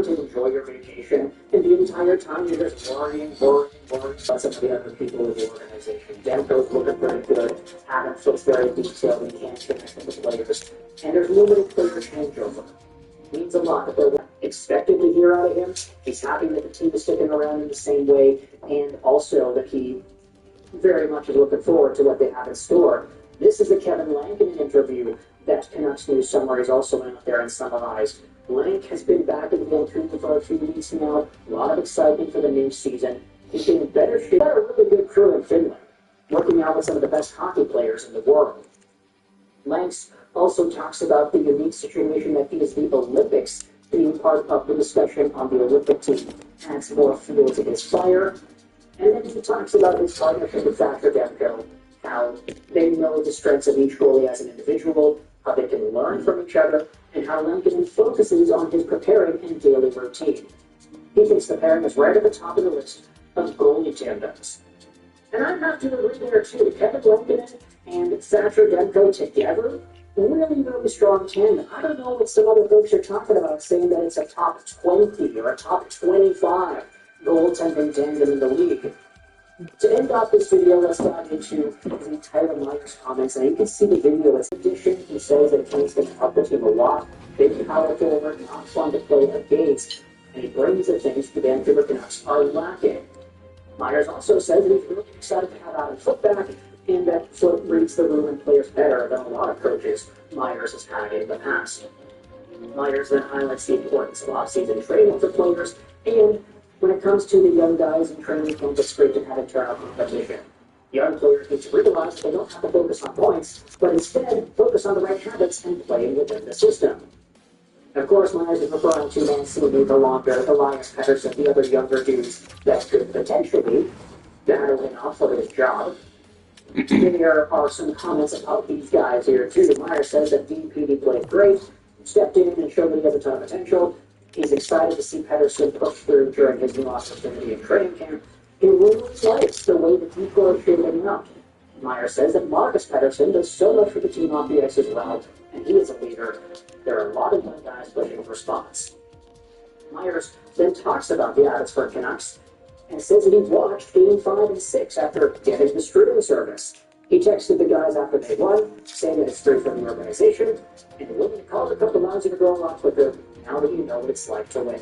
trying to enjoy your vacation, and the entire time you're just worrying about some of the other people in the organization. Demko's looking pretty good. Adams looks very detailed and can't connect with the players. And there's limited player changeover. Means a lot that they're expected to hear out of him. He's happy that the team is sticking around in the same way, and also that he very much is looking forward to what they have in store. This is the Kevin Lankinen interview that Canucks News Summary is also out there and summarized. Lank has been back in Vancouver for a few weeks now. A lot of excitement for the new season. He's in better shape. He's got a really good crew in Finland, working out with some of the best hockey players in the world. Lanks also talks about the unique situation that is the Olympics, being part of the discussion on the Olympic team. Adds more fuel to his fire. And then he talks about his partnership with Thatcher Demko, how they know the strengths of each goalie as an individual, how they can learn from each other, and how Lankinen focuses on his preparing and daily routine. He thinks the pairing is right at the top of the list of goalie tandems. And I have to agree there too. Kevin Lankinen and Thatcher Demko together, really strong tandem. I don't know what some other folks are talking about, saying that it's a top 20 or a top 25 goaltending tandem in the league. To end off this video, let's dive into the Tyler Myers comments. And you can see the video. In addition, he says that he's going to help the team a lot. Big power forward, not fun to play against. And he brings the things the Vancouver Canucks are lacking. Myers also says that he's really excited to have Adam Foote back, and that Foote reads the room and players better than a lot of coaches Myers has had in the past. Myers then highlights the importance of off-season training for players, and when it comes to the young guys in training camp, it's great to have internal competition. Young players need to realize that they don't have to focus on points, but instead focus on the right habits and playing within the system. Of course, Myers is referring to Mancini, the longer, Elias Pettersson, the other younger dudes that could potentially battle it out for his job. There are some comments about these guys here, too. Myers says that DPD played great, stepped in and showed that he has a ton of potential. He's excited to see Pettersson push through during his new opportunity in training camp. He really likes the way the people are shaping up. Myers says that Marcus Pettersson does so much for the team on the ice as well, and he is a leader. There are a lot of young guys pushing for spots. Myers then talks about the Abbotsford Canucks and says that he watched Game 5 and 6 after getting the streaming service. He texted the guys after they won, saying that it's free from the organization, and willing to call the cup allows you to grow a lot quicker now that you know what it's like to win.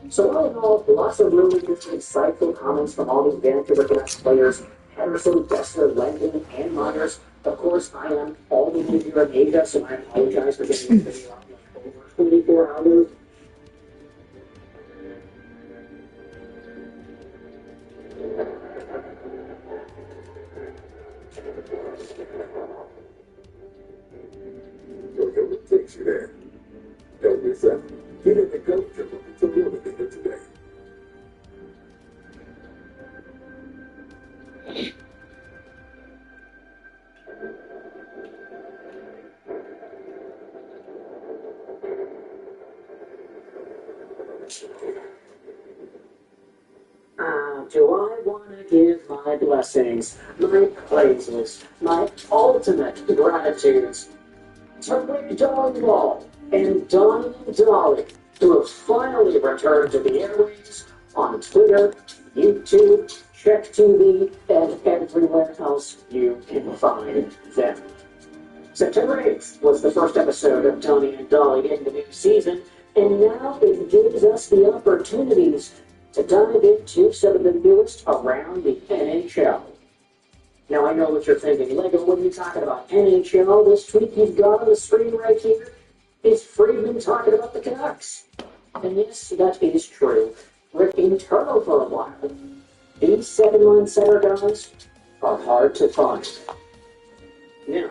So all in all, lots of really good, insightful comments from all these Vancouver Canucks players, Henderson, Dessler, Langdon, and Myers. Of course, I am all the way here in Asia, so I apologize for getting this video out over 24 hours. What takes you there? Don't miss out. Get in the coach and look at the real thing today. Do I want to give my blessings, my praises, my ultimate gratitudes to Rick Dollywall and Donnie and Dolly, who have finally returned to the airwaves on Twitter, YouTube, Check TV, and everywhere else you can find them. September 8th was the first episode of Donnie and Dolly in the new season, and now it gives us the opportunities to dive into some of the newest around the NHL. Now, I know what you're thinking, Lego, when you're talking about NHL, this tweet you've got on the screen right here is Friedman talking about the Canucks. And yes, that is true. Rick internal for a while. These 7-line center guys are hard to find. Now,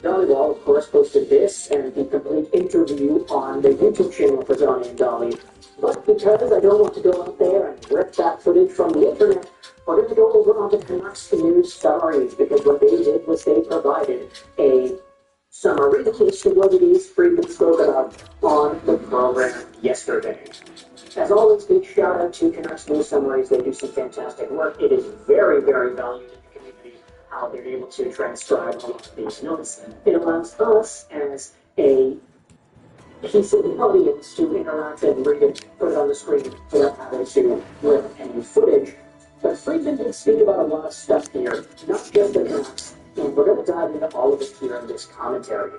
Dollywall, of course, posted this and the complete interview on the YouTube channel for Donnie and Dolly. But because I don't want to go out there and rip that footage from the internet, we're going to go over on the Canucks News Summaries, because what they did was they provided a summary as to what it is Friedman spoke about on the program yesterday. As always, big shout out to Canucks News Summaries. They do some fantastic work. It is very, very valued in the community how they're able to transcribe all of these notes. It allows us as a He's in the audience to interact and read it, put it on the screen without having to rip any footage. But Friedman did speak about a lot of stuff here, not just the Canucks, and we're going to dive into all of it here in this commentary.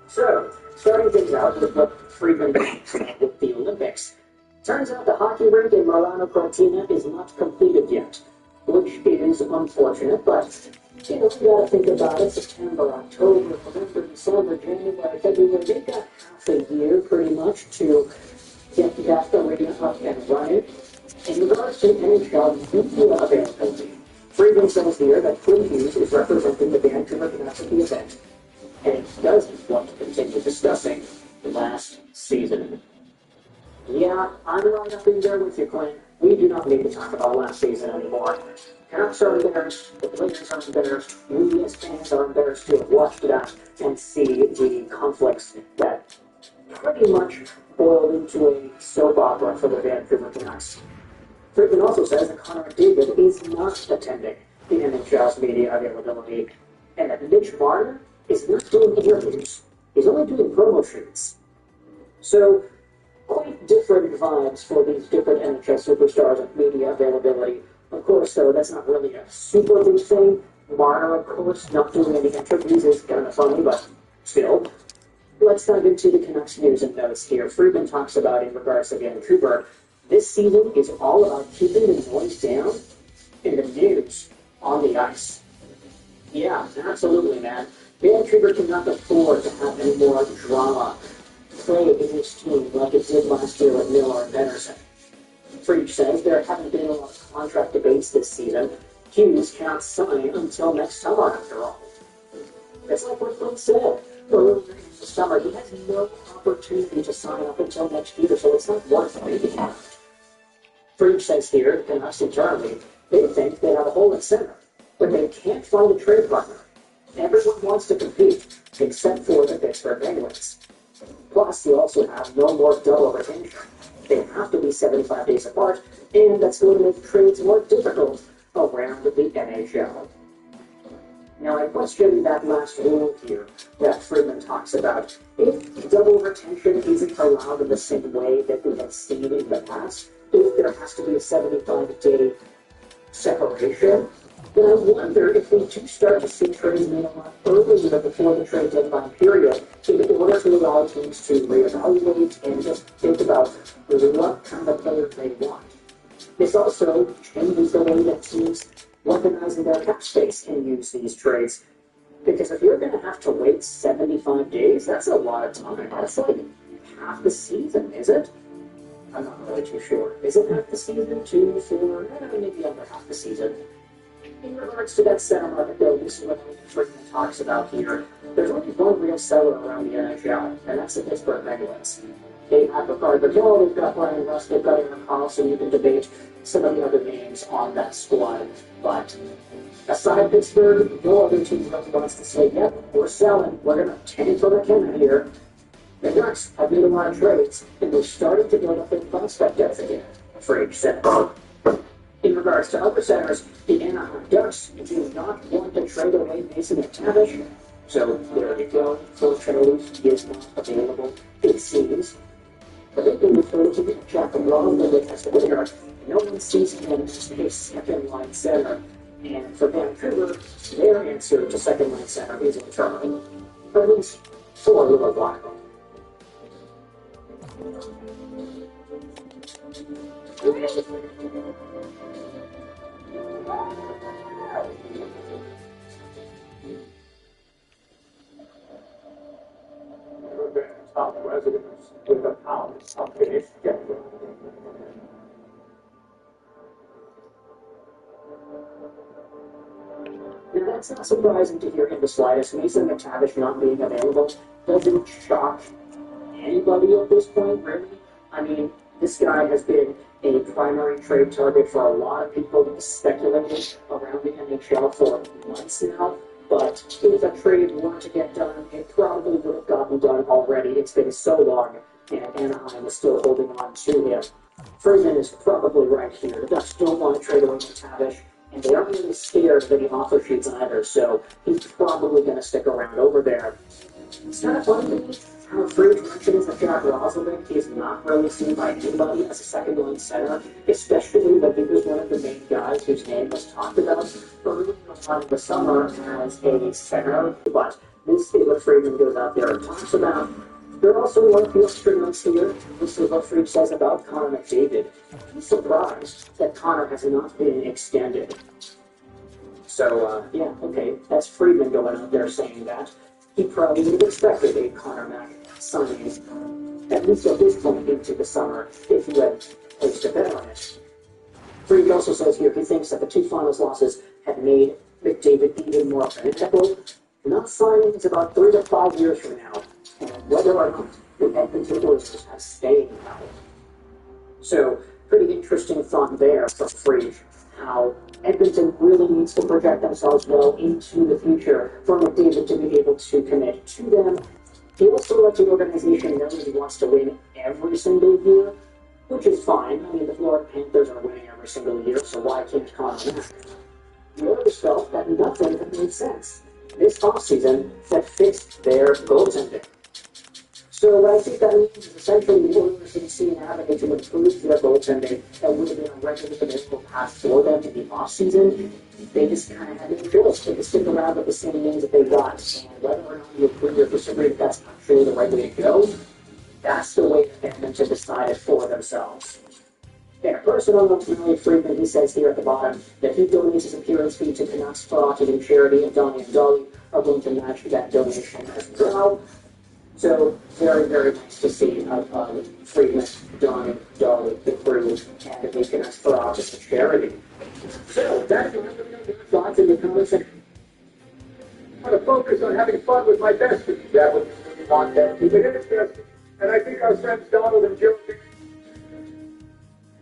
So, starting things out with what Friedman said with the Olympics. Turns out the hockey rink in Milano Cortina is not completed yet, which is unfortunate, but you gotta think about it. September, October, November, December, January, February, they've got half a year pretty much to get that arena up and running. In regards to NHL media availability, Friedman says here that Quinn Hughes is representing the Vancouver Canucks at the event, and he doesn't want to continue discussing last season. Yeah, I'm right up in there with you, Quinn. We do not need to talk about last season anymore. Canucks are embarrassed, the players are embarrassed, we as fans are embarrassed to have watched that and see the conflicts that pretty much boiled into a soap opera for the Vancouver Canucks. Friedman also says that Connor McDavid is not attending the NHL's media availability, and that Mitch Marner is not doing interviews. He's only doing promo shoots. So, quite different vibes for these different NHL superstars and media availability. Of course, so that's not really a super big thing. Marner, of course, not doing any interviews is kind of funny, but still. Let's dive into the Canucks news and notes here. Friedman talks about in regards to Vancouver, this season is all about keeping the noise down and the news on the ice. Yeah, absolutely, man. Vancouver cannot afford to have any more drama play against team like it did last year with Miller and Henderson. Freach says there haven't been a lot of contract debates this season. Hughes can't sign until next summer, after all. It's like what Flynn said. Earlier in the summer, he has no opportunity to sign up until next year, so it's not worth waiting out. Freach says here, the Canucks internally, they think they have a hole at center, but they can't find a trade partner. Everyone wants to compete, except for the Pittsburgh Penguins. Plus, you also have no more double retention. They have to be 75 days apart, and that's going to make trades more difficult around the NHL. Now, I question that last rule here that Friedman talks about. If double retention isn't allowed in the same way that we have seen in the past, if there has to be a 75-day separation, then I wonder if we do start to see trades made a lot earlier before the trade deadline period in order to allow teams to reevaluate and just think about what kind of player they want. This also changes the way that teams organize their cap space and use these trades. Because if you're going to have to wait 75 days, that's a lot of time. That's like half the season, is it? I'm not really too sure. Is it half the season? 2, 4, maybe under half the season. In regards to that center market, though, this is what Friedman talks about here. There's only one real seller around the NHL, and that's the Pittsburgh Penguins. They have Ricardo Hill, they've got Brian Rust, they've got Aaron Carlson. You can debate some of the other names on that squad, but aside Pittsburgh, no other team really wants to say, yep, we're selling, we're going to tank for McKenna here. The Ducks have made a lot of trades, and they're starting to build up their prospect depth again, Frage said. In regards to other centers, the Anaheim Ducks do not want to trade away Mason McTavish, so there you go. Full trade is not available, it seems. But they've been referred to Jack Ross as a winner. No one sees him as a second-line center. And for Vancouver, their answer to second-line center is internal, at least for a little while. Top residents with a house of finished schedule. Now, that's not surprising to hear in the slightest. Mason McTavish not being available doesn't shock anybody at this point, really. I mean, this guy has been a primary trade target for a lot of people speculating around the NHL for months now. But if a trade were to get done, it probably would have gotten done already. It's been so long, and Anaheim is still holding on to him. Friedman is probably right here. The Ducks don't want to trade away McTavish, and they aren't really scared of any offer sheets either, so he's probably going to stick around over there. It's kind of funny to me How Fried mentions that Jack Rosalind is not really seen by anybody as a second-line center, especially when he was one of the main guys whose name was talked about early on in the summer as a center. But this is what Friedman goes out there and talks about. There are also one of the extra notes here. This is what Fried says about Connor McDavid. He's surprised that Connor has not been extended. So, yeah, okay, that's Friedman going out there saying that. He probably would have expected a Connor Mac signing, at least at this point into the summer, if he had placed a bet on it. Fried also says here he thinks that the two finals losses have made McDavid even more fanatical. Not signing is about 3 to 5 years from now, and whether or not the Edmonton Oilers have staying power. So, pretty interesting thought there from Fried, how Edmonton really needs to project themselves well into the future for McDavid to be able to commit to them. He also lets the organization know that he wants to win every single year, which is fine. I mean, the Florida Panthers are winning every single year, so why can't Connor win? The Oilers felt that nothing had made sense this offseason that fixed their goaltending. So what I think that means is essentially the Oilers didn't see an avenue to improve their goaltending that would have been a regular path for them in the offseason. They just kind of had no choice. They could stick around with the same names that they got. And whether or not you agree or disagree that that's actually the right way to go, that's the way that Edmonton decided for themselves. In a personal note from Elliot Friedman, he says here at the bottom that he donates his appearance fee to Canucks Karate Charity, and Donnie and Dolly are going to match that donation as well. So, very, very nice to see Friedman, Donnie, Dolly, the crew, and the Canucks Karate Charity. So, that's your thoughts in the comments section. I want to focus on having fun with my besties. That would really want that. Keep it interesting. And I think our friends Donald and Joe.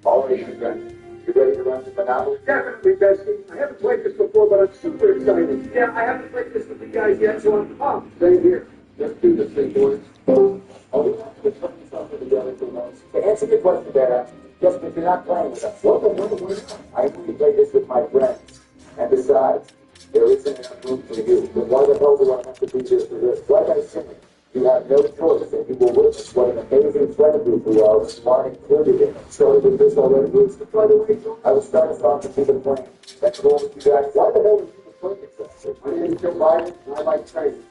All right, my friend. You ready to run the Monopoly? Definitely, bestie. I haven't played this before, but I'm super excited. Yeah, I haven't played this with you guys yet, so I'm pumped. Same here. Let's do this thing, boys. All we have to do is put something together for those. To answer your question, Dad, just because you're not playing with us. I only play this with my friends. And besides, there isn't enough room for you. Then why the hell do I have to be here for this? Like I said, you have no choice, and you will witness what an amazing friend group we are, Mark included in it. Started with this already. By the way, I will start us off with the plane. That's cool with you guys. Why the hell would you be playing exactly? My name is Joe Biden, and I like trains.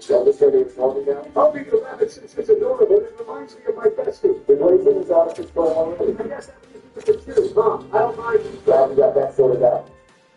Shall we say it's falling down? I'll be the rabbit since it's adorable. It reminds me of my bestie. The glazing is out of control already. I guess that means we can too, huh? I don't mind. Glad we got that sorted out.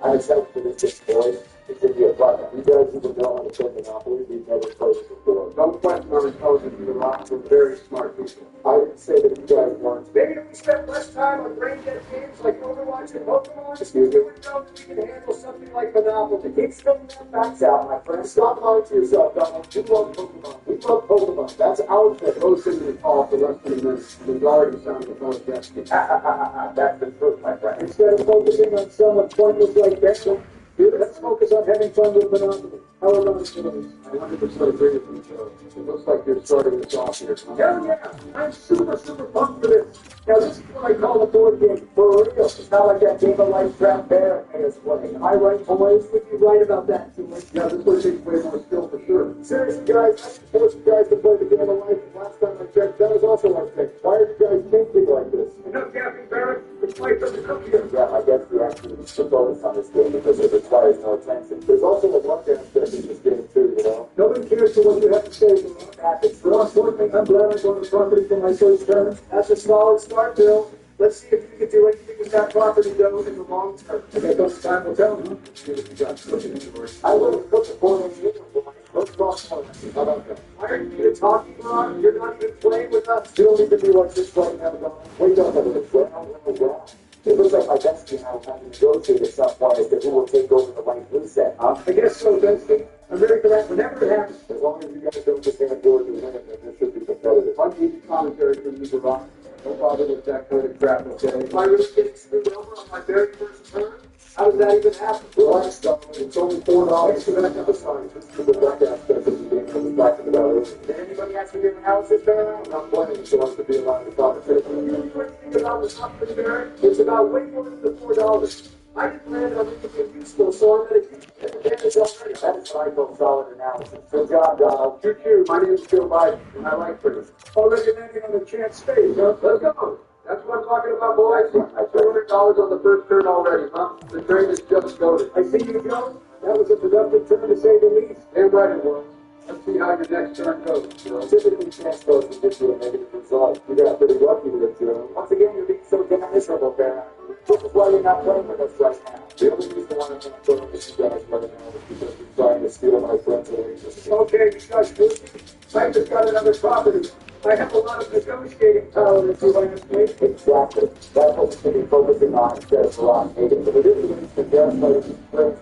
I'm excited for this game, boys. It should be a fun. You guys even know how to play Monopoly. We've never played it before. Don't question our intelligence. You're lots of very smart people. I didn't say that you guys weren't. Maybe if we spend less time on brain dead games like Overwatch and Pokemon, excuse me, we know that we can handle something like Monopoly. Keep spilling that facts out, my friend. Stop lying to yourself, Donald. You love Pokemon. We love Pokemon. That's our thing. Most of you call for less than this. The majority sounds like most destiny. That's the truth, my friend. Instead of focusing on someone pointless like that, let's focus on having fun with Monopoly. How about it, boys? I 100% agree with you, Joe. It looks like you're starting this off here. Hell yeah! I'm super, super pumped for this. Now, this is what I call a board game. For real. It's not like that game of life trap bear made us play. Am I right, boys? Would you right about that, too? Yeah, this one takes way more skill for sure. Seriously, guys, I suppose you guys to play the game of life. Last time I checked, that was also our pick. Why are you guys thinking like this? Enough yapping, Barrett. It's life doesn't come here. Yeah, I guess we actually need to focus on this game because it requires no attention. There's also a luck aspect in this game, too, you know? Nobody cares for what you have to say about that. It's more important. I'm glad I'm going to the property for my first term. That's a solid start, Bill. Let's see if you can do anything with that property, though, in the long term. I guess time will tell, huh? See what you got cooking for it. I will cook the board in for my first cross tournament. How about that? Why are you talking about? You're not even playing with us. You don't need to be like this right now, Don. Wait up, I'm going to play out on the ground. It looks like my bestie and I will have to negotiate at some point as to who will take over the light blue set. I guess so, bestie. I'm very glad whenever it happens. As long as you guys don't just hand George a win, then this should be competitive. Uneasy commentary from you, Barack. No bother with that kind of crap, okay? Am I really getting screwed over on my very first turn? How does that even happen? Relax, Don. It's only $4. Thanks for that number sign. Just for the black aspect of the game I was talking about earlier. Did anybody ask me to announce this, Barrett? I'm not playing, so I have to be allowed to conversation. You know what you think about what's happening there? It's about way more than the $4. I didn't land on anything useful, so I'm going to keep it. Advantage already. That's what I call solid analysis. Good job, Donald. You too. My name is Joe Biden, and I like pretty. Already landing on the chance space, huh? Let's go. That's what I'm talking about, boys. $200 on the first turn already, huh? The train is just loaded. I see you, Joe. That was a productive turn, to say the least. Damn right it was. Let's see how your next turn goes. Typically, chance goes to get you a negative result. You got pretty lucky with it, Joe. Once again, you're being so damn miserable, Barry. This is why you're not playing with us right now. The only reason why I'm not playing with you guys right now is because you're trying to steal my friends away from me. Okay, you guys do. I just got another property. I have a lot of negotiating power, if you ask me. Exactly. That's what you should be focusing on instead of relying negative. But it is going to suggest that it's friends.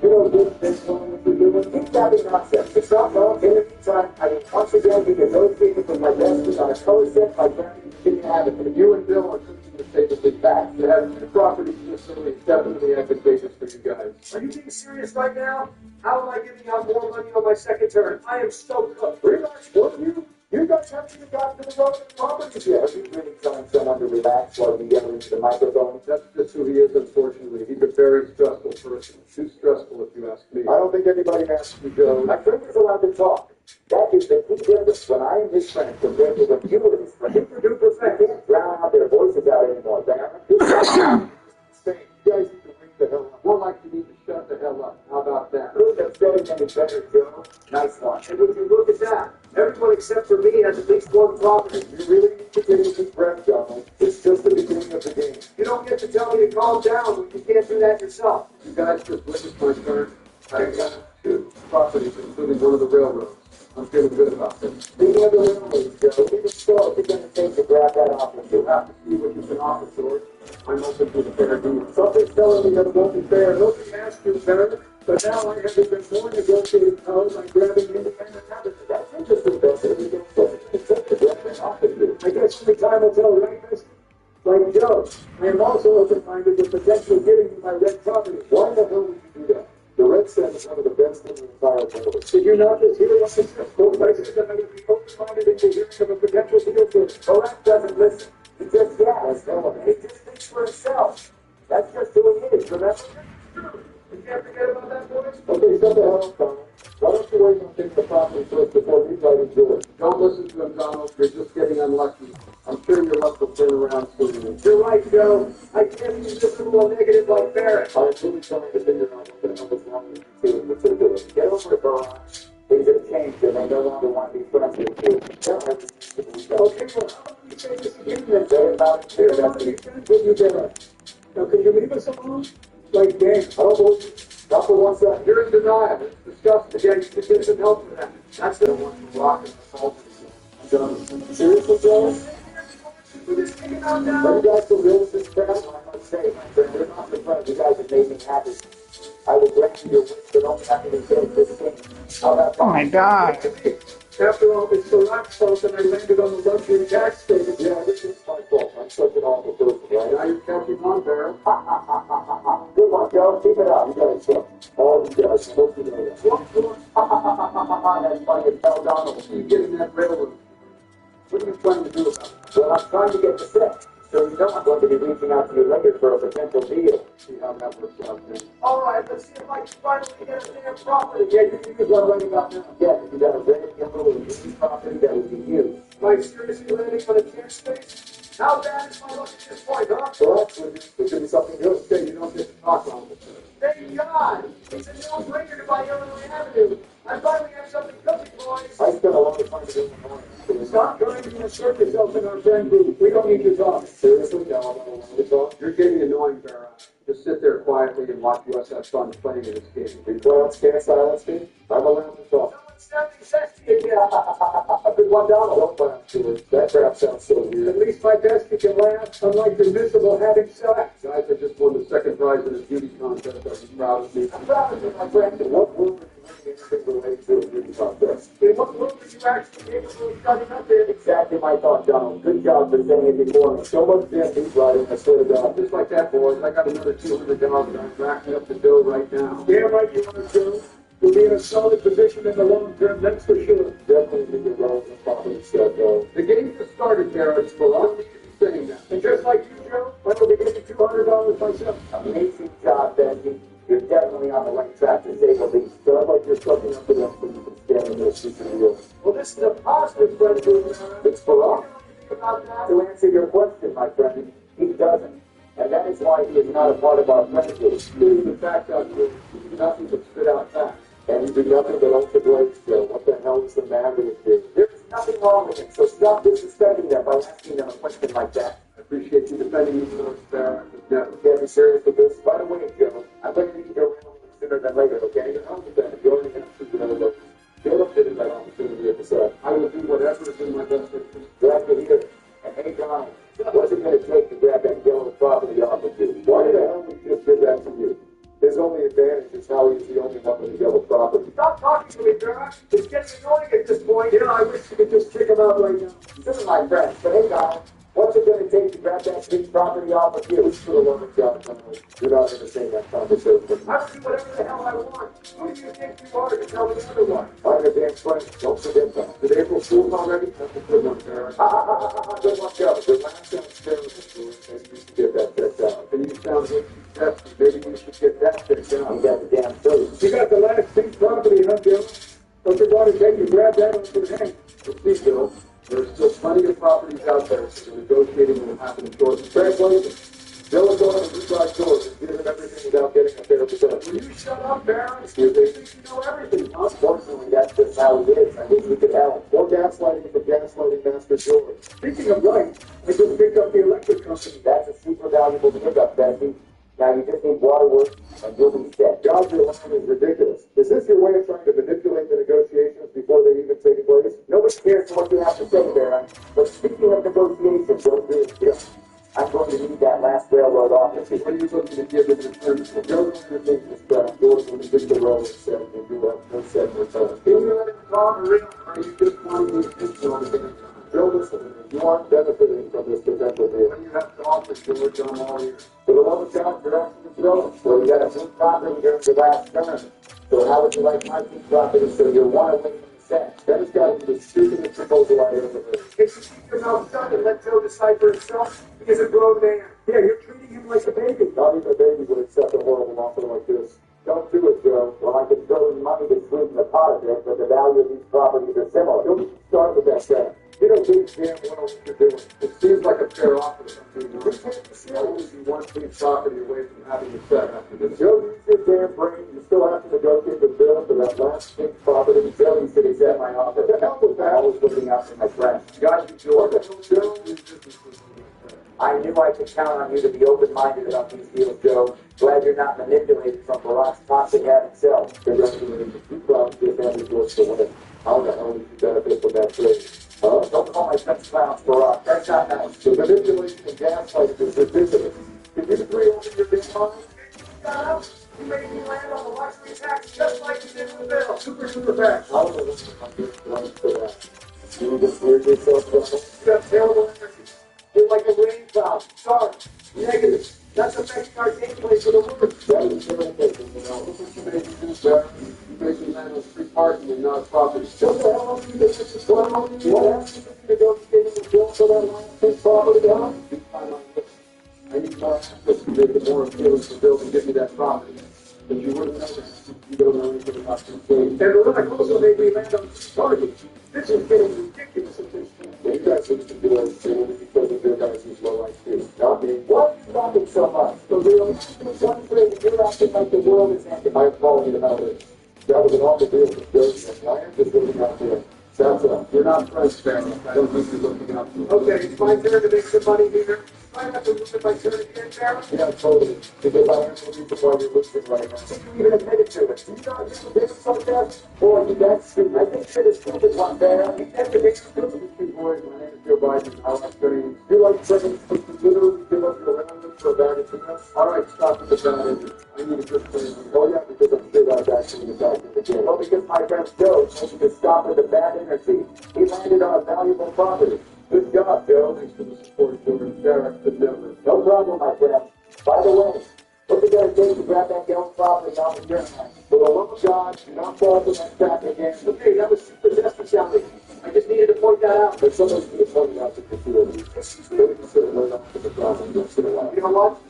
You know, this one, what you're doing, keep that nonsense. It's not wrong. In the meantime, I mean, once again, be negotiating with my besties on a color set. My family didn't have it. You and Bill are cooking the famously back. To have two properties in this city is definitely advantageous for you guys. Are you being serious right now? How am I giving out more money on my second turn? I am so cooked. Relax, won't you? You guys haven't even gotten to the road of properties yet. Are you really telling someone to relax while you yell into the microphone? That's just who he is, unfortunately. He's a very stressful person. Too stressful, if you ask me. I don't think anybody asked you, Joe. My friend is allowed to talk. That is the key difference when I am his friend compared to when you are his friend. Super duper friend. You can't drown out their voices out anymore, Baron. You guys need to ring the hell up. More like you need to shut the hell up. How about that? Who's upsetting any better, Joe? Nice one. And would you look at that? Everyone except for me has at least one property. You really need to get into breath, Donald. It's just the beginning of the game. You don't get to tell me to calm down when you can't do that yourself. You guys just witnessed my turn. I got two properties, including one of the railroads. I'm feeling good about this. Speaking of the railroads, Joe, even so, it's going to take to grab that offer. You'll have to see what you can offer, George. I'm open to the fair deal. Something's telling me that it won't be fair. Nobody asked you better, but now I have even more negotiating power by grabbing independent habits. That's interesting, though. So you don't accept the grab that offer. I guess only time will tell, right, miss? Like Joe, I am also open-minded with potentially giving you my red property. Why the hell would you do that? The Red Set is one of the best in the entire world. Did you not just hear what I said? Both I said that I would be open-minded into hearing of a potential deal for it. Correct doesn't listen. He just yes. He just thinks for himself. That's just who he is, remember? You can't forget about that, boys? Okay, shut the hell up, Donald. Why don't you wait and think the property first before you try to do it? Don't listen to him, Donald. You're just getting unlucky. I'm sure your luck will turn around soon. You're right, Joe. I can't be miserable and negative like Barrett. I'm really trying to figure out what the hell is wrong with you two in particular. Get over it, Baron. Things have changed and they no longer want to be friends with you. Okay, well, how about you say this again then? Say about it. They don't want to be friends with you, Barrett. Now, can you leave us alone? Like, dang. I don't believe you. Not for one second. You're in denial. It's disgusting. Again, you should get some help for that. That's the one who rock and assault. Seriously, Joe? We're just kicking out When now. you guys feel real with this crap, I must say, my friend, you're not the friend. You guys have made me happy. I will grant you your wish, but only after we finish this thing. How about that? Oh my God. After all, it's the rock's fault that I landed on the luxury tax statement. Yeah, this is my fault. I'm such an awful person, right? Now you're catching on, Barrett. Good one, Joe. Keep it up. You got it, Joe. Oh, you guys supposed to know that. That's funny as hell, Donald. You getting that railroad. What are you trying to do about it? Well, I'm trying to get the set. So you know I'm going to be reaching out to you later for a potential deal. See how that works out then. All right, let's see if I can finally get a damn property. Yeah, you can use one running up now. Yeah, if you got a red, yellow, and green property, that would be you. Am I seriously landing on a tax space? How bad is my luck at this point, huh? Well, it should be something good. Okay, you don't get to talk on it. Thank God! It's a no-brainer to buy Illinois Avenue. I finally have something cooking, boys. I spent a lot of time doing the morning. Stop trying to insert yourself in our friend group. We don't need to talk. Seriously, no, I don't want to talk. You're getting annoying, Barra. Just sit there quietly and watch us have fun playing in this game. You play on scan silence me? I'm allowed to talk. Someone's sounding sexy again. Good one, Donald. Don't laugh to it. That crap sounds so weird. At least my bestie can laugh, unlike the miserable having sex. Guys, I just won the second prize in a beauty contest. Are you proud of me? I'm proud of you, my friend. In what room are you anything related to a beauty contest? In what room are you actually capable of studying up in? Exactly my thought, Donald. Good job for saying it before me. So much damn deep writing, I swear to God. Just like that, boys. I got another $200 and I'm racking up the dough right now. Damn right you are, Joe. We'll be in a solid position in the long term, that's for sure. Definitely be relevant property set, though. The game just started, Garrett. Well, I don't need to be saying that. And just like you, Joe, I will be getting $200 myself. Amazing job. about that? To answer your question, my friend, he doesn't. And that is why he is not a part of our friend group. Due to the fact that you do nothing but spit out facts. And you do nothing but ultra blade still. What the hell is the matter with you? There's nothing wrong with it, so stop disrespecting them by asking them a question like that. I appreciate you defending me so fair. No, can't be serious with this. By the way, Joe, I'd like you to go around sooner than later, okay? You're not with that. You already answered the other look. Caleb did that opportunity at the start. I will do whatever is in my best interest. Glad to hear it. And hey, John, what's it going to take to grab that yellow property off of you? Why the hell we just did that to you? His only advantage is how he's the only one with the yellow property. Stop talking to me, Barrett. It's getting annoying at this point. You know, I wish you could just kick him out right now. This is my friend, but hey, Don, what's it going to take to grab that big property off of you? For the love of God, you're not going to say that conversation. I will do whatever the hell I want. Who do you think you are to tell me otherwise? I'm your damn friend. Don't forget that. Did April Fool's already? That's a good one, Barrett. Good luck, Joe. Good last sounds terrible. Maybe you should get that checked out. And you sound like maybe you should get that checked out. You got the damn truth. You got the last big property, huh, Bill? Don't you want to take and grab that off your hand? Let's see, Bill. There's still plenty of properties out there, so the negotiating will happen in short. Translation. Bill is going to rewrite doors and give him everything without getting a fair percentage. Will you shut up, Barrett? Excuse me? You think you know everything, huh? Unfortunately, that's just how he is. I wish we could help. More gaslighting for gaslighting Master George. Speaking of right, I just picked up the electric company. That's a super valuable pickup, Bessie. Now you just need waterworks and you'll be set. God's line is ridiculous. Is this your way of trying to manipulate the negotiations before they even take place? Nobody cares what you have to say, Barrett. But speaking of negotiations, don't do it. Yeah. I'm going to need that last railroad office. What are you looking to give in return? Joe's going to take this back. George will take the road and set and do that. No set return. Can you let him talk or are you just wanting me to think you want to get it done? Joe, listen to me. You aren't benefiting from this potential deal. What do you have to offer, George, on all ears? For the love of God, you're asking to Joe. Well, you got a big property during the last term. So how would you like my big property so you want to win the set? That has got to be the stupidest proposal I ever heard. If you keep your mouth shut and let Joe decide for himself, he is a grown man. Yeah, you're treating him like a baby. Not even a baby would accept a horrible offer like this. Don't do it, Joe. Well, I could throw in money to sweeten the pot a bit, but the value of these properties are similar. Don't start with that guy. You don't think damn well what you're doing. It seems like a fair offer to something. You can't be serious. You want big property away from having the set after this. Joe, use your damn brain. You still have to negotiate the bill for that last big property. Joe, you should accept my offer. What the hell was that? I was looking out for my friend. Got you, George. Joe, I knew I could count on you to be open-minded about these deals, Joe. Glad you're not manipulated from Barack's toxic ad himself. congratulations. You promised your family George to win. How the hell did you benefit from that trade? Don't call my friends clowns, Barack. That's not nice. The manipulation and gaslighting is ridiculous. Can you three open your big mind? You made me land on the luxury tax just like you did with Bill. Super fast. How the hell did I get one for that? You just weird yourself down. You have terrible energy. You're like a rain cloud. Dark. Negative. That's affecting our gameplay for the world. That is terrible, you know. Look what you made me do, sir. You made me land on street parking and not property. What the hell are you doing? This is going on. What happened to negotiating the bill for that last big property, huh? I need more access to make it more appealing for Bill to give me that property. But you wouldn't know that. You don't know anything about this game. And Barack also made me land on street parking. This is getting ridiculous at this point. You guys used to do that solely because of your guys' low IQ. Not me. Why are you talking so much? The real one thing, you're acting like the world is ending. I'm calling it how it is. That was an awful deal for Joe. I am just looking out there. That's enough. You're not friends, Barry. I don't think you're looking out for me. Okay, it's my turn to make some money here. I have to look at my turn again, Barry. Yeah, totally. Because I am the reason why you're listening right now. You even admitted to it. You not just a bit like that? Boy, you got stupid. I think you're the stupid one, Barry. You tend to be stupid. You boys, my name is Joe Biden. I like studying. You like tricking, literally give up your allowance for a bag of peanuts? All right, stop with the bad energy. I need a good plan. Oh, yeah, because I'm sure that's actually the fact of the game. Well, because my friend Joe told you to stop with the bad energy. He landed on a valuable property. Good job, Joe. Thanks for the support, George. Barrett, but never. No problem, my friend. By the way, what's it going to take to grab that yellow property off of your hand? For the love of God, do not fall for that trap again. Okay, that was super zesty sounding. I just needed to point that out. But somebody's going to point it out to the two of you. Maybe consider learning off the problem once in a while. You know what?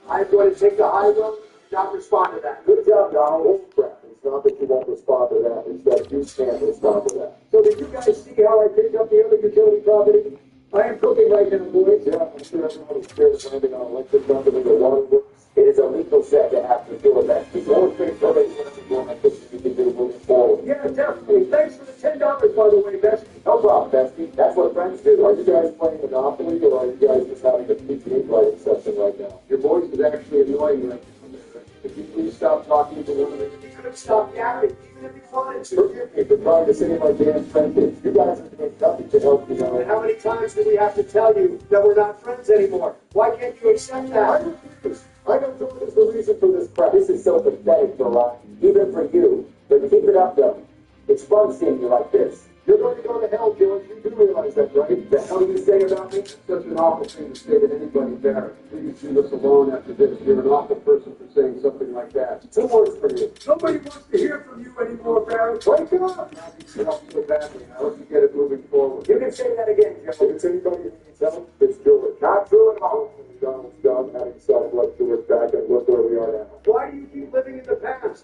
I'm going to take the high road and not respond to that. Good job, Donald. Holy crap. It's not that you won't respond to that. It's that you can't respond to that. So did you guys see how I picked up the other utility property? I am cooking right now, boys. Yeah, I'm sure everyone is scared of landing on electric company or waterworks. It is a legal set to have to do with that. Before we finish everything, I think you can do moving forward. Yeah, definitely. Thanks for the $10, by the way, Bessie. No problem, Bestie. That's what friends do. Are you guys playing Monopoly, or are you guys just having a PTA fighting session right now? Your voice is actually annoying right now. Could you please stop talking to one of them? You could have stopped yapping, even if you wanted to. Forgive me for trying to save my damn friendship. You guys are doing nothing to help me out. And how many times do we have to tell you that we're not friends anymore? Why can't you accept that? I refuse. I know George is the reason for this crap. This is so pathetic, Barack. Even for you. But keep it up, though. It's fun seeing you like this. You're going to go to hell, George. You do realize that, right? The hell do you say about me? It's such an awful thing to say to anybody, Barrett. Please leave us alone after this. You're an awful person for saying something like that. 2 words for you. Nobody wants to hear from you anymore, Barrett. Wake up! Now you help so badly. How do you get it moving forward? You can say that again, Joe. If it's anybody who needs help, it's George. Not true at all. McDonald's done having self-love George back, and look where we are now. Why do you keep living in the past?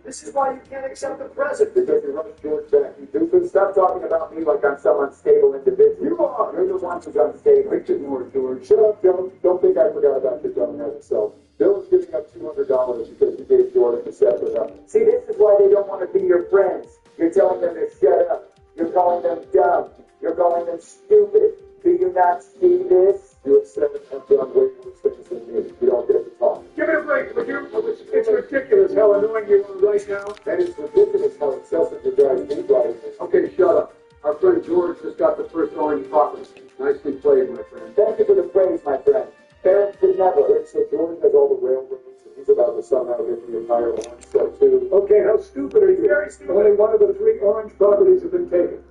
This is why you can't accept the present. Because you rushed George back. You doofus. Stop talking about me like I'm some unstable individual. You are. You're the one who's unstable. Wait more, George. Shut up, Joe. Don't think I forgot about your dumb-headed self. Bill is giving up $200 because you gave Jordan a set with us. See, this is why they don't want to be your friends. You're telling them to shut up. You're calling them dumb. You're calling them stupid. Do you not see this? You have said and done way worse things than me. You don't get to talk. Give it a break, would you? It's ridiculous how annoying you are right now. And it's ridiculous how excessive you guys be right. Okay, shut up. Our friend George just got the first orange property. Nicely played, my friend. Thank you for the praise, my friend. Parents would never. So George has all the railroads, and he's about to somehow get the entire orange set too. Okay, how stupid are you? Very stupid. Only one of the 3 orange properties have been taken.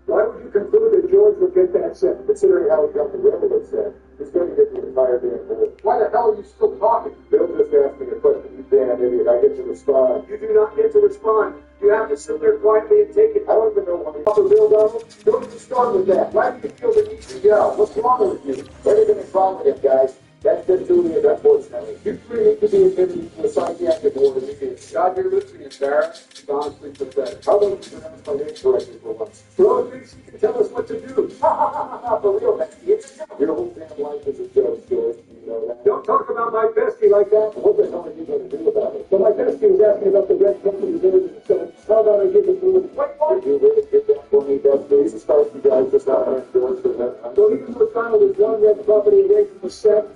Why would you conclude that George would get that set? Considering how he got the railroad set, he's going to get the entire damn board. Why the hell are you still talking? Bill just asked me a question, you damn idiot. I get to respond. You do not get to respond. You have to sit there quietly and take it. I don't even know why. Offer Bill, Donald? Don't you start with that. Why do you feel the need to yell? What's wrong with you? Everything is wrong with him, guys. That's just who he is, unfortunately. You 3 need to be admitted to a psychiatric ward immediately. God, you're listening, Barrett. It's honestly pathetic. How about you pronounce my name correctly for once? Well, at least you can tell us what to do. For real, man. It's a joke. Your whole damn life is a joke, George. You know that? Don't talk about my bestie like that. What the hell are you going to do about it? So my bestie was asking about the red company village, so how about I give it to him? Wait, what? Did you really get that for me, Bestie? As far as you guys just not have George for that. So even though Donald is one red property away from the set,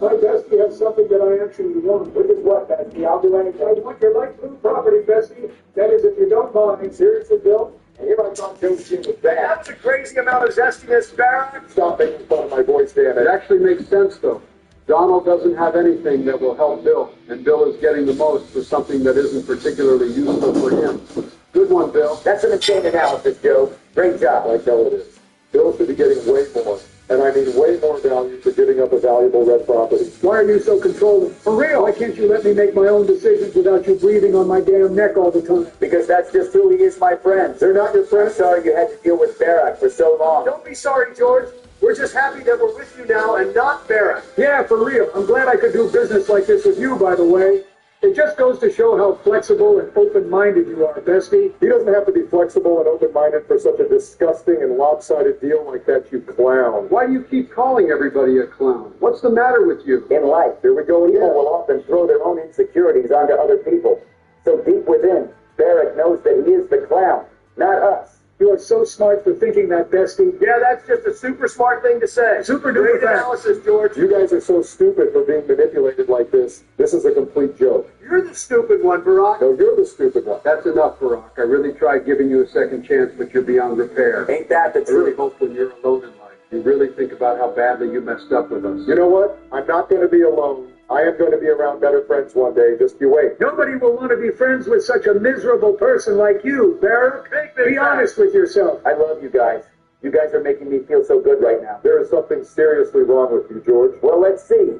my bestie has something that I actually want. Which is what, Bestie? I'll do anything. I want your light blue property, bestie. That is, if you don't mind. Seriously, Bill? And here I come, Joe Jim with that. That's a crazy amount of zestiness, Barrett. Stop making fun of my voice, damn It it. actually makes sense, though. Donald doesn't have anything that will help Bill, and Bill is getting the most for something that isn't particularly useful for him. Good one, Bill. That's an insane analysis, Joe. Great job. Like hell it is. Bill should be getting way more. And I mean way more value for giving up a valuable red property. Why are you so controlling? For real? Why can't you let me make my own decisions without you breathing on my damn neck all the time? Because that's just who he is, my friends. They're not your I'm friends? sorry you had to deal with Barack for so long. Don't be sorry, George. We're just happy that we're with you now and not Barrett. Yeah, for real. I'm glad I could do business like this with you, by the way. It just goes to show how flexible and open-minded you are, bestie. He doesn't have to be flexible and open-minded for such a disgusting and lopsided deal like that, you clown. Why do you keep calling everybody a clown? What's the matter with you? In life, Here we go people again. will often throw their own insecurities onto other people. So deep within, Barack knows that he is the clown, not us. You are so smart for thinking that, bestie. Yeah, that's just a super smart thing to say. Super duper analysis, George. You guys are so stupid for being manipulated like this. This is a complete joke. You're the stupid one, Barack. No, you're the stupid one. That's enough, Barack. I really tried giving you a second chance, but you're beyond repair. Ain't that the I really truth? hope when you're alone in life, you really think about how badly you messed up with us. You know what? I'm not going to be alone. I am going to be around better friends one day. Just you wait. Nobody will want to be friends with such a miserable person like you, Barrett. Be honest with yourself. I love you guys. You guys are making me feel so good right now. There is something seriously wrong with you, George. Well, let's see.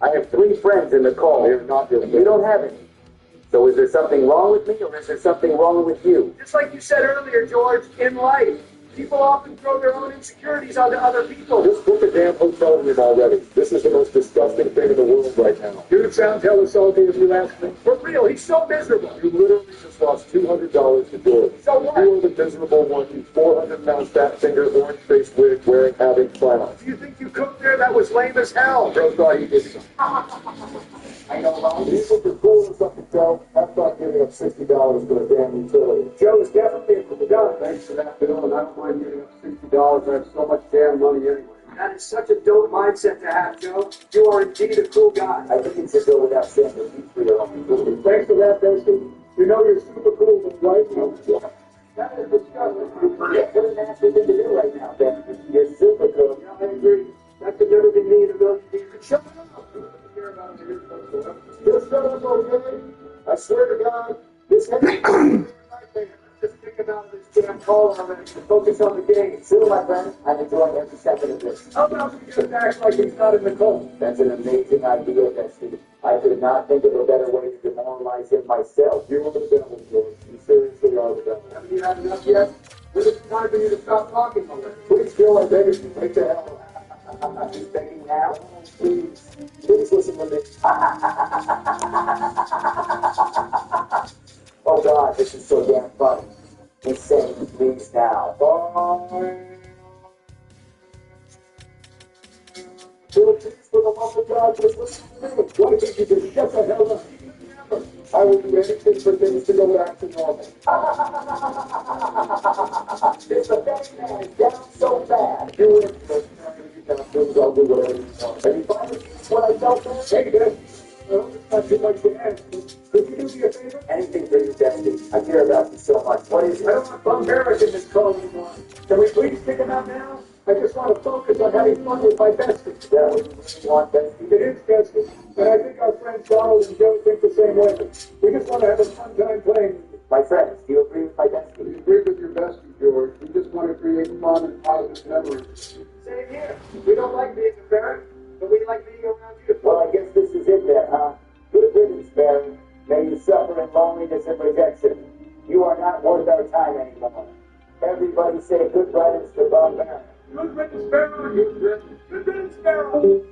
I have 3 friends in the call. They're not your And you don't have any. So is there something wrong with me, or is there something wrong with you? Just like you said earlier, George, in life. People often throw their own insecurities onto other people. Just book a damn hotel room already. This is the most disgusting thing in the world right now. Dude sounds hella salty if you ask me. For real, he's so miserable. You literally just lost $200 to George. So what? You are the miserable one, you 400-pound fat finger, orange-faced wig wearing having clown. Do you think you cooked there? That was lame as hell. Bro thought he did. I know, Ron. You think you're cool or something, Joe? That's not giving up $60 for a damn utility. Joe is definitely a cool guy. Thanks for that, Bill, and I don't mind giving up $60. I have so much damn money anyway. That is such a dope mindset to have, Joe. You are indeed a cool guy. I think it's a go without saying that you three are uncool. Thanks for that, Bessie. You know you're super cool, but right now, that is disgusting. Yeah, what an ass thing to do right now, Ben. You're super cool. Yeah, I agree. That could never be me in a million years. Shut up. Just shut up, okay? I swear to God, this has been just think about this damn call on it and focus on the game. Sure, my friend. I'm enjoying every second of this. How about we just act like he's not in the call? That's an amazing idea, Bessie. I could not think of a better way to demoralize him myself. You are the devil, George. You seriously are the devil. Haven't you had enough yet? It's time for you to stop talking already. Please, Bill, I beg you, take the hell out. He's begging now. Please listen to me. Oh God, this is so damn funny. He's saying please now. Bill, please, for the love of God, just listen to me. Why can't you just shut the hell up? I will do anything for things to go back to normal. This pathetic man is down so bad. You win. I'll do whatever you want. Have you finally seen what I tell them? Hey, Ben. Well, it's not too much to ask. Could you do me a favor? Anything for you, Destiny. I care about you so much. What is it? I don't want Bum Barrett in this call anymore. Can we please kick him out now? I just want to focus on having fun with my bestie. Yeah, what do you really want, Bestie? It is, Bestie. And I think our friends Donald and Joe think the same way. We just want to have a fun time playing. My friends, do you agree with my bestie? We agree with your bestie, George. We just want to create fun and positive memories. Same here. We don't like being a parent, but we like being around you. Well, I guess this is it then, huh? Good riddance, Barry. May you suffer in loneliness and rejection. You are not worth our time anymore. Everybody say good riddance to Bum Barrett. Good riddance, Barry. Good riddance, Barry.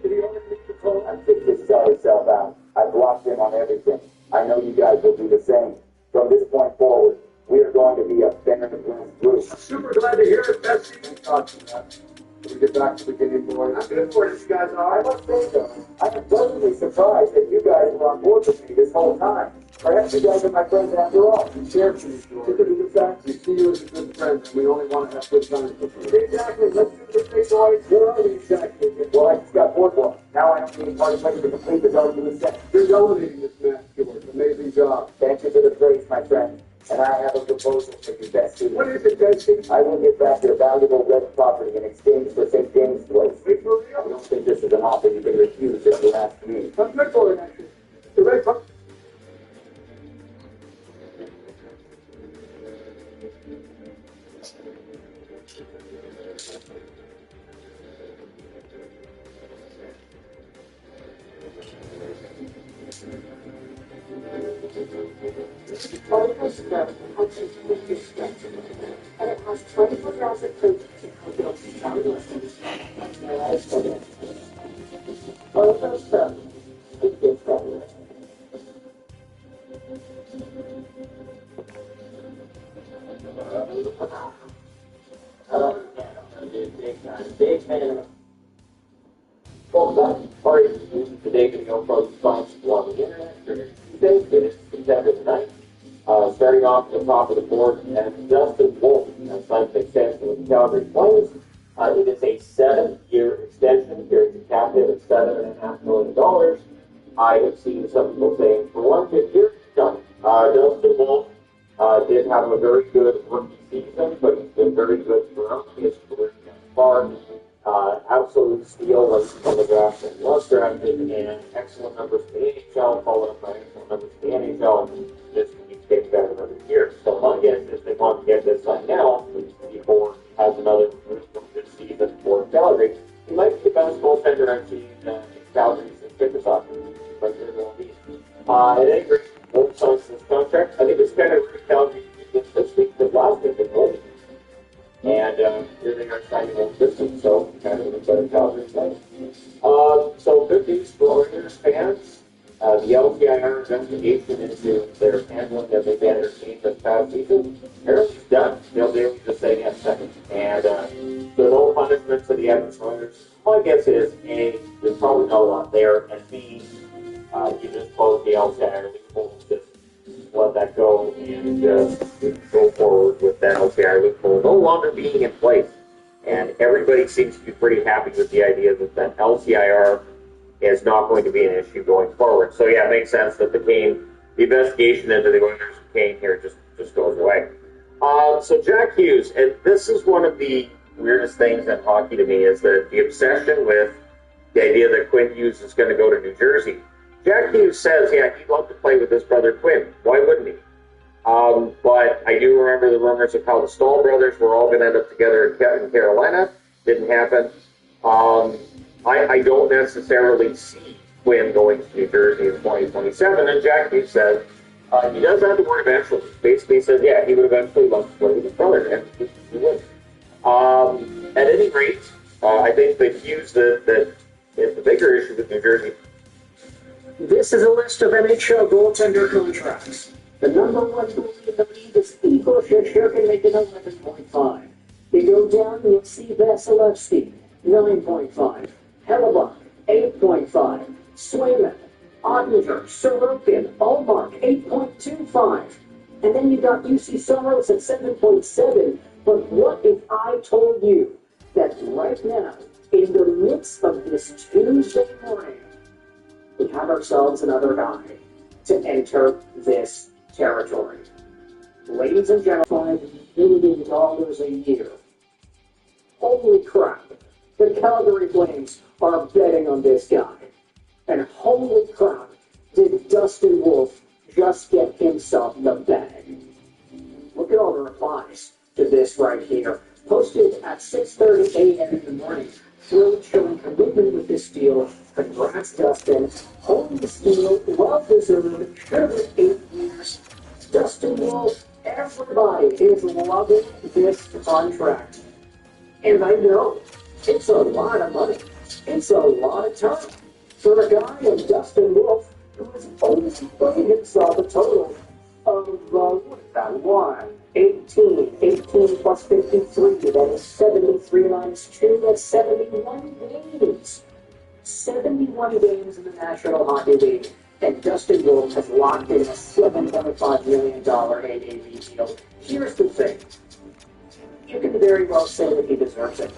Did he only leave the phone? I think this sell herself out. I blocked him on everything. I know you guys will do the same. From this point forward, we are going to be a Barrett group. Super glad to hear it, Bessie. Can we get back to the beginning, boys? I'm good for it, you guys are. I must say, though, I am pleasantly surprised that you guys were on board with me this whole time. Perhaps you guys are my friends after all. We share things, George. We see you as a good friend, and we only want to have good times with you. Exactly. Let's do this thing, boys. Where are we exactly? Well, I just got boardwalk. Now I don't need party money to complete this argument set. You're dominating this match, George. Amazing job. Thank you for the praise, my friend. And I have a proposal for you, Bestie. What is it, Bestie? I will give back your valuable red property in exchange for St. James' Place. Wait, for real? I don't think this is an offer you can refuse if you ask me. I'm good for it, actually. The red property. All of us know how to make your strength, and it has 24 hours of coaching to help build strong lessons. All of us know it gets better. Big man. Well, that party is today going to go from science on the internet for Tuesday, finished September 9th. Starting off at the top of the board, and Justin Wolf has signed an extension with the Calgary Flames. It is a 7-year extension. Carries a cap hit of $7.5 million. I have seen some people saying for 1 good year, done. Justin Wolf did have a very good rookie season, but he's been very good throughout his career thus far. Absolute steal was from the draft and was drafted, and excellent numbers to the NHL, followed up by excellent numbers to the NHL. Just keeps getting better every year. So my guess is they want to get this done now before he has another good season for Calgary. He might be the best goaltender I've seen in Calgary since Victor Soccer. Right there, going east. At any rate, Wolf signs this contract. I think it's kind of Calgary this week, but last week, And here they are signing on distance, so kind of a better Calgary play. So good news for Oilers fans. The LTIR investigation into their handling of the Vander team this past season apparently is done. They'll be able to say yes second. And so no punishment for the Edmonton Oilers. My guess is A, there's probably not a lot there, and B, you just close the LTIR loophole, just let that go and go forward with that LTIR loophole no longer being in place. And everybody seems to be pretty happy with the idea that that LTIR is not going to be an issue going forward. So yeah, it makes sense that the investigation into the Oilers of Kane here just goes away. So Jack Hughes, and this is one of the weirdest things in hockey to me, is that the obsession with the idea that Quinn Hughes is going to go to New Jersey. Jack Hughes says, yeah, he'd love to play with his brother Quinn. Why wouldn't he? But I do remember the rumors of how the Stahl brothers were all going to end up together in Carolina. Didn't happen. I don't necessarily see Quinn going to New Jersey in 2027. And Jack Hughes says he does have the word eventually. Basically says, yeah, he would eventually love to play with his brother, and he would. At any rate, I think that Hughes that is the bigger issue with New Jersey. This is a list of NHL goaltender contracts. The number one goalie in the league is Igor Shesterkin, making 11.5. You go down, you'll see Vasilevsky, 9.5. Hellebuck, 8.5. Swayman, Ottinger, Sorokin, Ullmark, 8.25. And then you got UC Soros at 7.7. But what if I told you that right now, in the midst of this Tuesday morning, we have ourselves another guy to enter this territory? Ladies and gentlemen, $5 million a year. Holy crap. The Calgary Flames are betting on this guy. And holy crap, did Dustin Wolf just get himself the bag. Look at all the replies to this right here. Posted at 6:30 a.m. in the morning. Thrilled, showing commitment with this deal. Congrats, Dustin. Holy steal, well-deserved, should have been 8 years. Dustin Wolf, everybody is loving this contract. And I know it's a lot of money. It's a lot of time for a guy like Dustin Wolf, who has only played himself a total of, what is that, 18 plus 53, that is 73 minus 2, that's 71 games. 71 games in the National Hockey League, and Dustin Wolf has locked in a $7.5 million AAV deal. Here's the thing. You can very well say that he deserves it.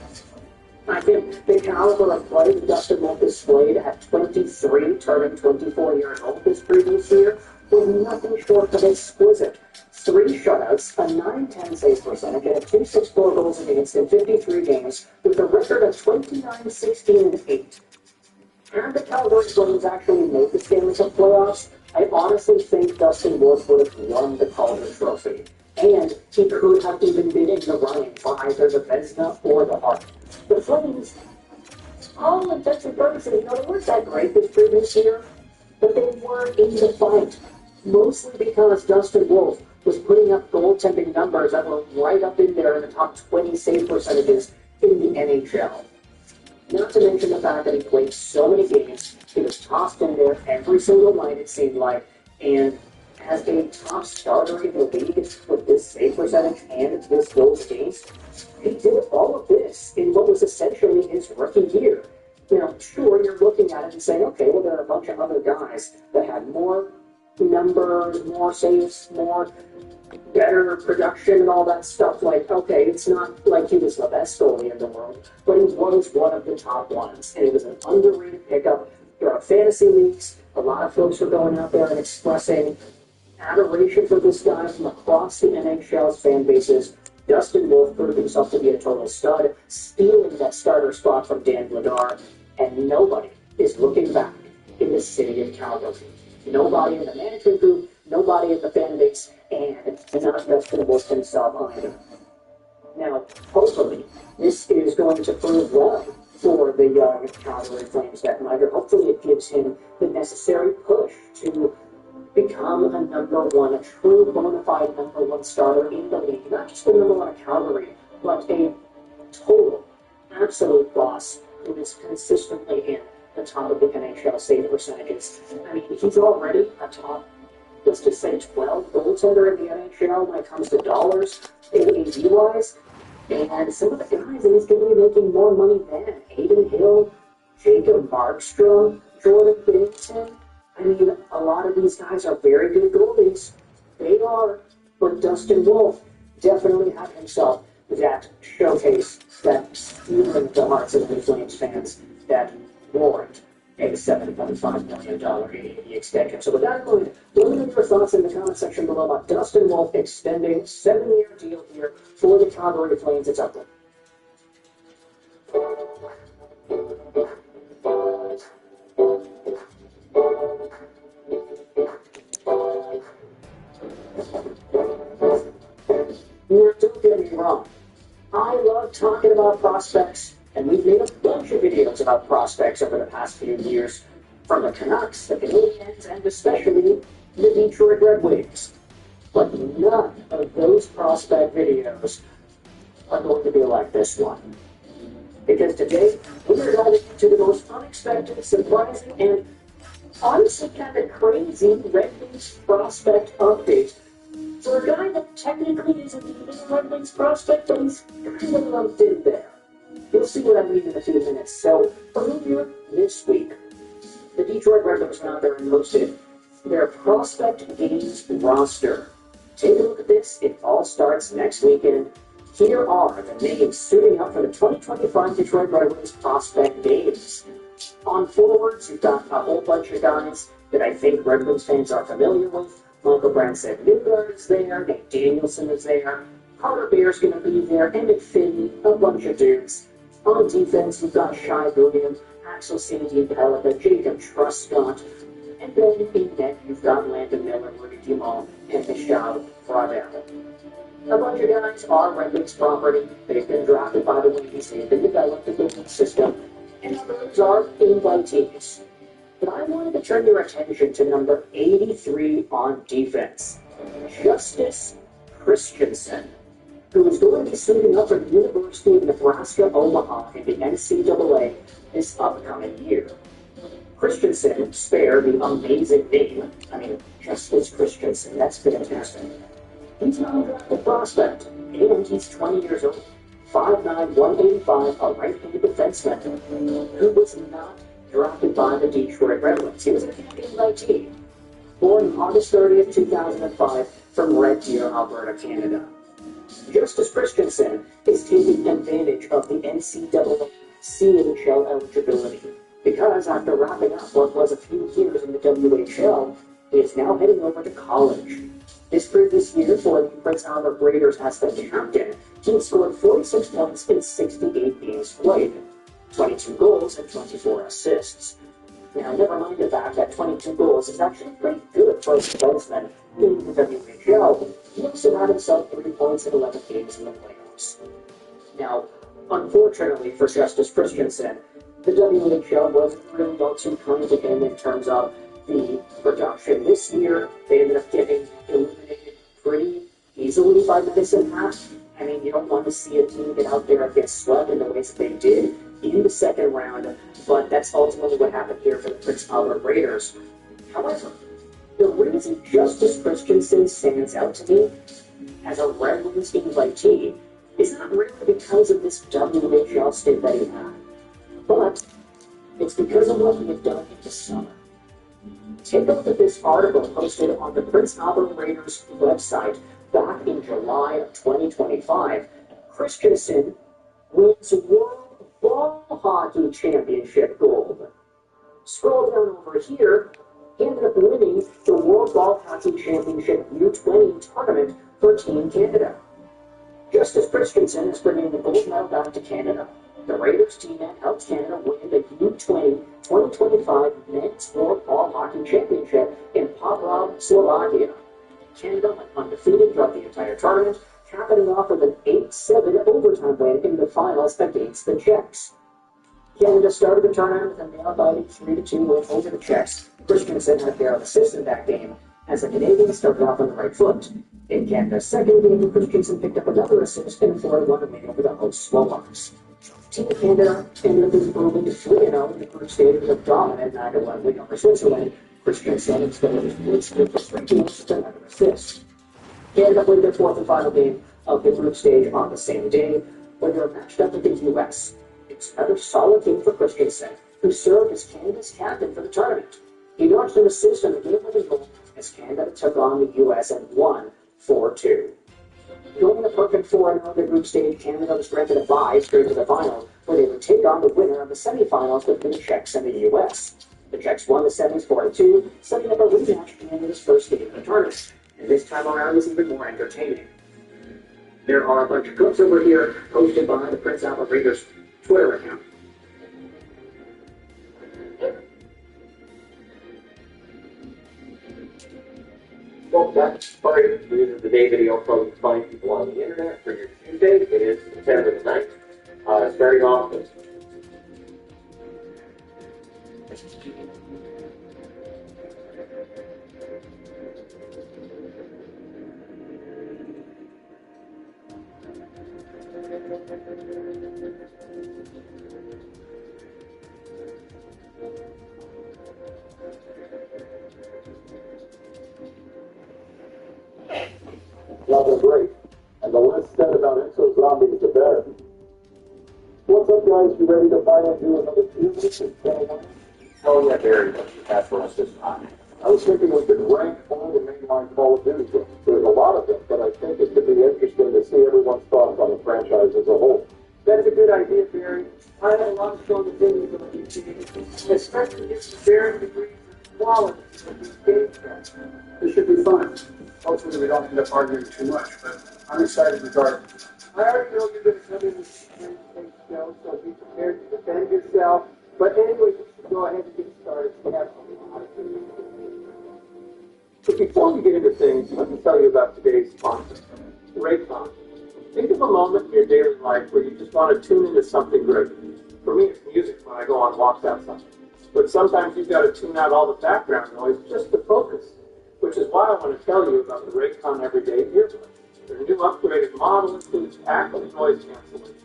I think the caliber of play that Dustin Wolf displayed at 23, turning 24 years old this previous year, was nothing short of exquisite. 3 shutouts, a .910 save percentage, and a .264 goals against in 53 games, with a record of 29, 16, and 8. Had the Calgary Flames actually made the Stanley Cup playoffs, I honestly think Dustin Wolf would have won the Calder Trophy. And he could have even been in the running for either the Vezina or the Hart. The Flames, all intents and purposes, they weren't that great this previous year, but they were in the fight. Mostly because Dustin Wolf was putting up goaltending numbers that were right up in there in the top 20 save percentages in the NHL. Not to mention the fact that he played so many games, he was tossed in there every single night, it seemed like, and as a top starter in the league with this save percentage and this goals against, he did all of this in what was essentially his rookie year. Sure, you're looking at it and saying, okay, well, there are a bunch of other guys that had more numbers, more saves, more better production and all that stuff. Like, okay, it's not like he was the best goalie in the world, but he was one of the top ones, and it was an underrated pickup. There are fantasy leagues. A lot of folks are going out there and expressing adoration for this guy from across the NHL's fan bases. Dustin Wolf proved himself to be a total stud, stealing that starter spot from Dan Vladar, and nobody is looking back in the city of Calgary. Nobody in the management group, nobody in the fan base, and not Dustin Wolf himself either. Now, hopefully, this is going to prove well for the young Calgary Flames netminder. Hopefully, it gives him the necessary push to become a number one, a true bona fide number one starter in the league. Not just the number one of Calgary, but a total, absolute boss who is consistently in the top of the NHL save percentages. I mean, he's already a top, let's just say 12 goaltender in the NHL when it comes to dollars, AAV-wise. And some of the guys he's going to be making more money than Hayden Hill, Jacob Markstrom, Jordan Binnington. I mean, a lot of these guys are very good goalies. They are. But Dustin Wolf definitely had himself that showcase, that stealing the hearts of the Flames fans that warrant a $7.5 million AAV extension. So with that in mind, let me know your thoughts in the comment section below about Dustin Wolf extending 7-year deal here for the Calgary Flames. It's up there. Now, don't get me wrong. I love talking about prospects, and we've made a bunch of videos about prospects over the past few years, from the Canucks, the Canadiens, and especially the Detroit Red Wings. But none of those prospect videos are going to be like this one. Because today, we are diving into the most unexpected, surprising, and honestly kind of crazy Red Wings prospect update for a guy that technically isn't even a Red Wings prospect, but he's kind of lumped in there. You'll see what I mean in a few minutes. So, earlier this week, the Detroit Red Wings went out there and posted their prospect games roster. Take a look at this. It all starts next weekend. Here are the names suiting up for the 2025 Detroit Red Wings prospect games. On forwards, you've got a whole bunch of guys that I think Red Wings fans are familiar with. Michael Brown said Newgard is there, Nate Danielson is there, Carter Bear's going to be there, Emmett Finney, a bunch of dudes. On defense, you've got Shai Williams, Axel Sandy Pellica, Jacob Truscott, and then in net, you've got Landon Miller, Rudy Dumont, and Michel Fraudel. A bunch of guys are Red Wings property. They've been drafted by the Wings, they've been developed in the system, and others are invitees. But I wanted to turn your attention to number 83 on defense, Justice Christensen, who is going to be suiting up for the University of Nebraska-Omaha in the NCAA this upcoming year. Christensen, spare the amazing name, Justice Christensen, that's fantastic. He's an undrafted prospect, and he's 20 years old, 5'9", 185, a right-handed defenseman who was not drafted by the Detroit Red Wings. He was a Canadian invitee, born August 30th, 2005, from Red Deer, Alberta, Canada. Justice Christensen is taking advantage of the NCAA CHL eligibility because after wrapping up what was a few years in the WHL, he is now heading over to college. His previous year for the Prince Albert Raiders as the captain, he scored 46 points in 68 games played, 22 goals and 24 assists. Now, never mind the fact that 22 goals is actually pretty good for a defenseman in the WHL. He also had himself 3 points in 11 games in the playoffs. Now, unfortunately for Justice Christensen, the WHL wasn't really all too kind to him in terms of the production. This year, they ended up getting eliminated pretty easily by Medicine Hat. You don't want to see a team get out there and get swept in the ways that they did in the second round, but that's ultimately what happened here for the Prince Albert Raiders. However, the reason Justice Christensen stands out to me as a Red Wings invitee is not really because of this WHL stint that he had, but it's because of what he had done in the summer. Take a look at this article posted on the Prince Albert Raiders website back in July of 2025. Christensen wins World Ball Hockey Championship gold. Scroll down over here, he ended up winning the World Ball Hockey Championship U20 tournament for Team Canada. Justice Christensen is bringing the gold medal back to Canada. The Raiders team helped Canada win the U20 2025 Men's World Ball Hockey Championship in Poprad, Slovakia. Canada went undefeated throughout the entire tournament, capping it off with an 8-7 overtime win in the finals against the Czechs. Canada started the tournament with a nail-biting 3-2 win over the Czechs. Christensen had a pair of assists in that game, as the Canadians started off on the right foot. In Canada's second game, Christensen picked up another assist and a 4-1 win over the host Slovaks. Team Canada ended up improving to 3-0 in the group stage with a dominant 9-1 win over Switzerland. Christensen extended his lead streak to 3 games with another assist. Canada played their fourth and final game of the group stage on the same day, where they were matched up with the U.S. It was another solid game for Christensen, who served as Canada's captain for the tournament. He notched an assist on the game-winning goal as Canada took on the U.S. and won 4-2. Going in a perfect 4-0 of the group stage, Canada was granted a bye straight to the finals, where they would take on the winner of the semifinals between the Czechs and the U.S. The Czechs won the semis 4-2, setting up a rematch for Canada's first game of the tournament. And this time around was even more entertaining. There are a bunch of clips over here posted by the Prince Albert Raiders Twitter account. Well, that's Funny News the Day video from Funny People on the Internet for your Tuesday. It is September the 9th. Starting off with Nothing great. And the less said about Exo Zombies, the better. What's up, guys? You ready to finally do another season? oh yeah, Barry, what's your pass for us this time? I was thinking we could rank all the mainline Call of Duty games. There's a lot of them, but I think it could be interesting to see everyone's thoughts on the franchise as a whole. That's a good idea, Barry. I have a lot of strong opinions on these games, especially if the varying degrees of quality of these games. This should be fun. Hopefully we don't end up arguing too much, but I'm excited regardless. I already know you're going to come in with some things, Joe, so be prepared to defend yourself. But anyway, we should go ahead and get started. We have But before we get into things, let me tell you about today's sponsor, Raycon. Think of a moment in your daily life where you just want to tune into something great. For me, it's music when I go on walks outside. But sometimes you've got to tune out all the background noise just to focus, which is why I want to tell you about the Raycon Everyday Earbuds. Their new upgraded model includes active noise cancellation,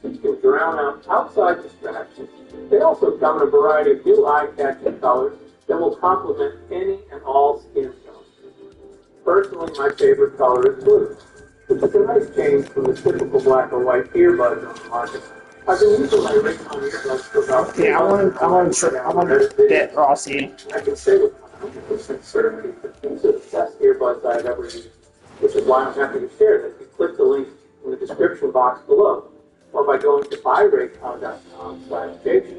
so you can drown out outside distractions. They also come in a variety of new eye-catching colors that will complement any and all skin tones. Personally, my favorite color is blue, which is a nice change from the typical black or white earbuds on the market. I've been using my Raycon earbuds for about Yeah, I want to get Rossi. I can say with 100% certainty that these are the best earbuds I've ever used, which is why I'm happy to share that you click the link in the description box below, or by going to buyraycon.com/JJ.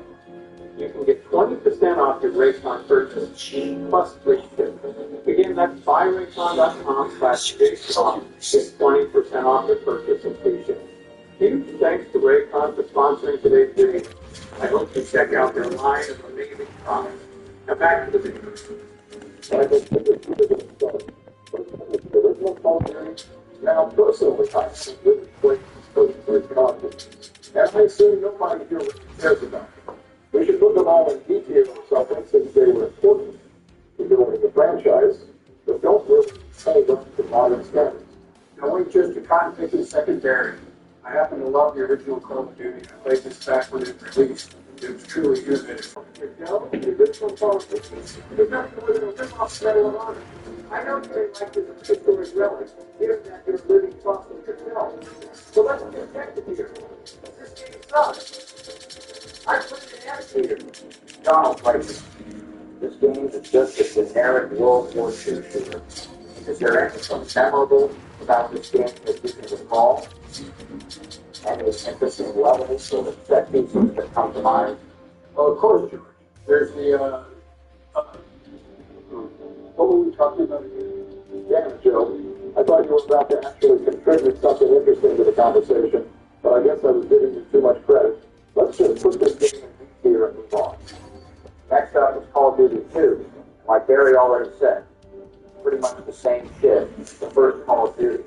You can get 20% off your Raycon purchase plus free shipping. Again, that's buyraycon.com/JJ. Get 20% off your purchase and free shipping. Huge thanks to Raycon for sponsoring today's video. I hope you check out their line of amazing products. Now back to the video. The original Call of Duty, now personally, I think really great content. And I assume nobody here really cares about it. We should put them all in detail or something since they were important to building the franchise, but don't really hold up to modern standards. Going just to cotton picking secondary. I happen to love the original Call of Duty. I played this back when it released. It was truly innovative. Joe, the original politicians. There's nothing more than a rip-off Medal of Honor. I know you may like this particular relic, given that you're a living fossil yourself. So let's get objective here. This game sucks. I put it in attitude. Donald likes it. This game is just a generic World War II shooter. Is there anything memorable about this game that you can recall? Any interesting levels or set pieces that come to mind? Oh, of course, George. There's the, what were we talking about again? Damn, Joe. I thought you were about to actually contribute something interesting to the conversation, but I guess I was giving you too much credit. Let's just put this game in here and move on. Next up is Call of Duty 2. Like Barry already said, pretty much the same shit as the first Call of Duty.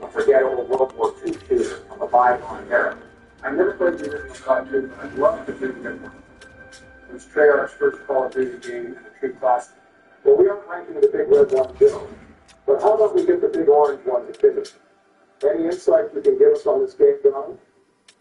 A forgettable World War II shooter from a bygone era. I never played the original Call of Duty, but I'd love to do good one. It was Treyarch's first Call of Duty game and a true classic. Well, we aren't ranking the big red one, Joe. But how about we get the big orange one to finish? Any insight you can give us on this game, Don?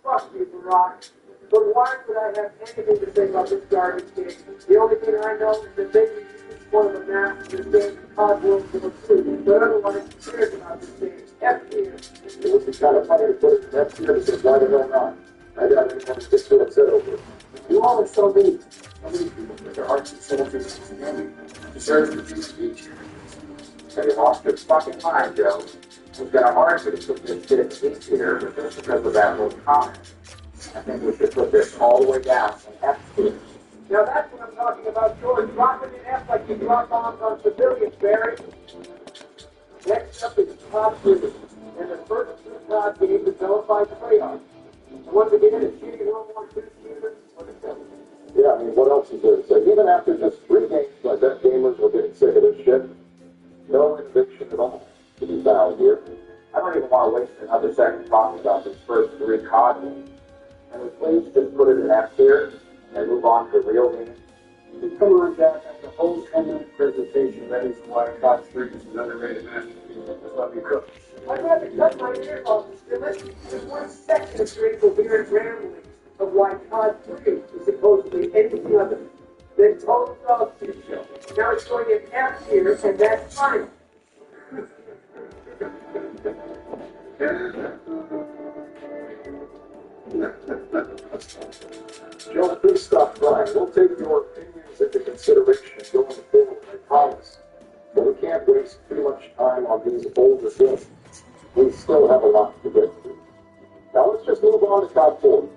Fuck you, Barack. But why would I have anything to say about this garbage game? The only thing I know is that they used one of the maps of the game COD World War II. But otherwise, who cares about this game? F here. It would be kind of funny to put it next year because why the hell not? I doubt anyone gets so upset over it. You all are so mean. So many people put their hearts and souls into this game. Deserves to be speech. They lost their fucking mind, Joe. Who's gonna argue to put this shit in C tier just because of that little comment? I think we should put this all the way down in F tier. Now that's what I'm talking about, George. Dropping in F like you drop bombs on civilians, Barry. Next up is COD 3, and the first two COD games developed by Treyarch. And once again, it's shooting World War II shooters for the film. Yeah, I mean, what else is there to say? Even after just 3 games, I bet gamers were getting sick of this shit. No innovation at all to be found here. I don't even want to waste another second talking about these first 3 COD games. And we please just put it in F tier and move on to real games. Come on, Jack. I have the whole 10-minute presentation ready for why COD 3 is an underrated masterpiece. Just let me cook. I'd rather cut my ears off than listen to 1 second of your incoherent ramblings of why COD 3 is supposedly anything other than total dog shit show. Now it's going in F tier, and that's fine. Joe, please stop crying. We'll take your opinions into consideration going forward, I promise. But we can't waste too much time on these older games. We still have a lot to get to. Now let's just move on to COD 4.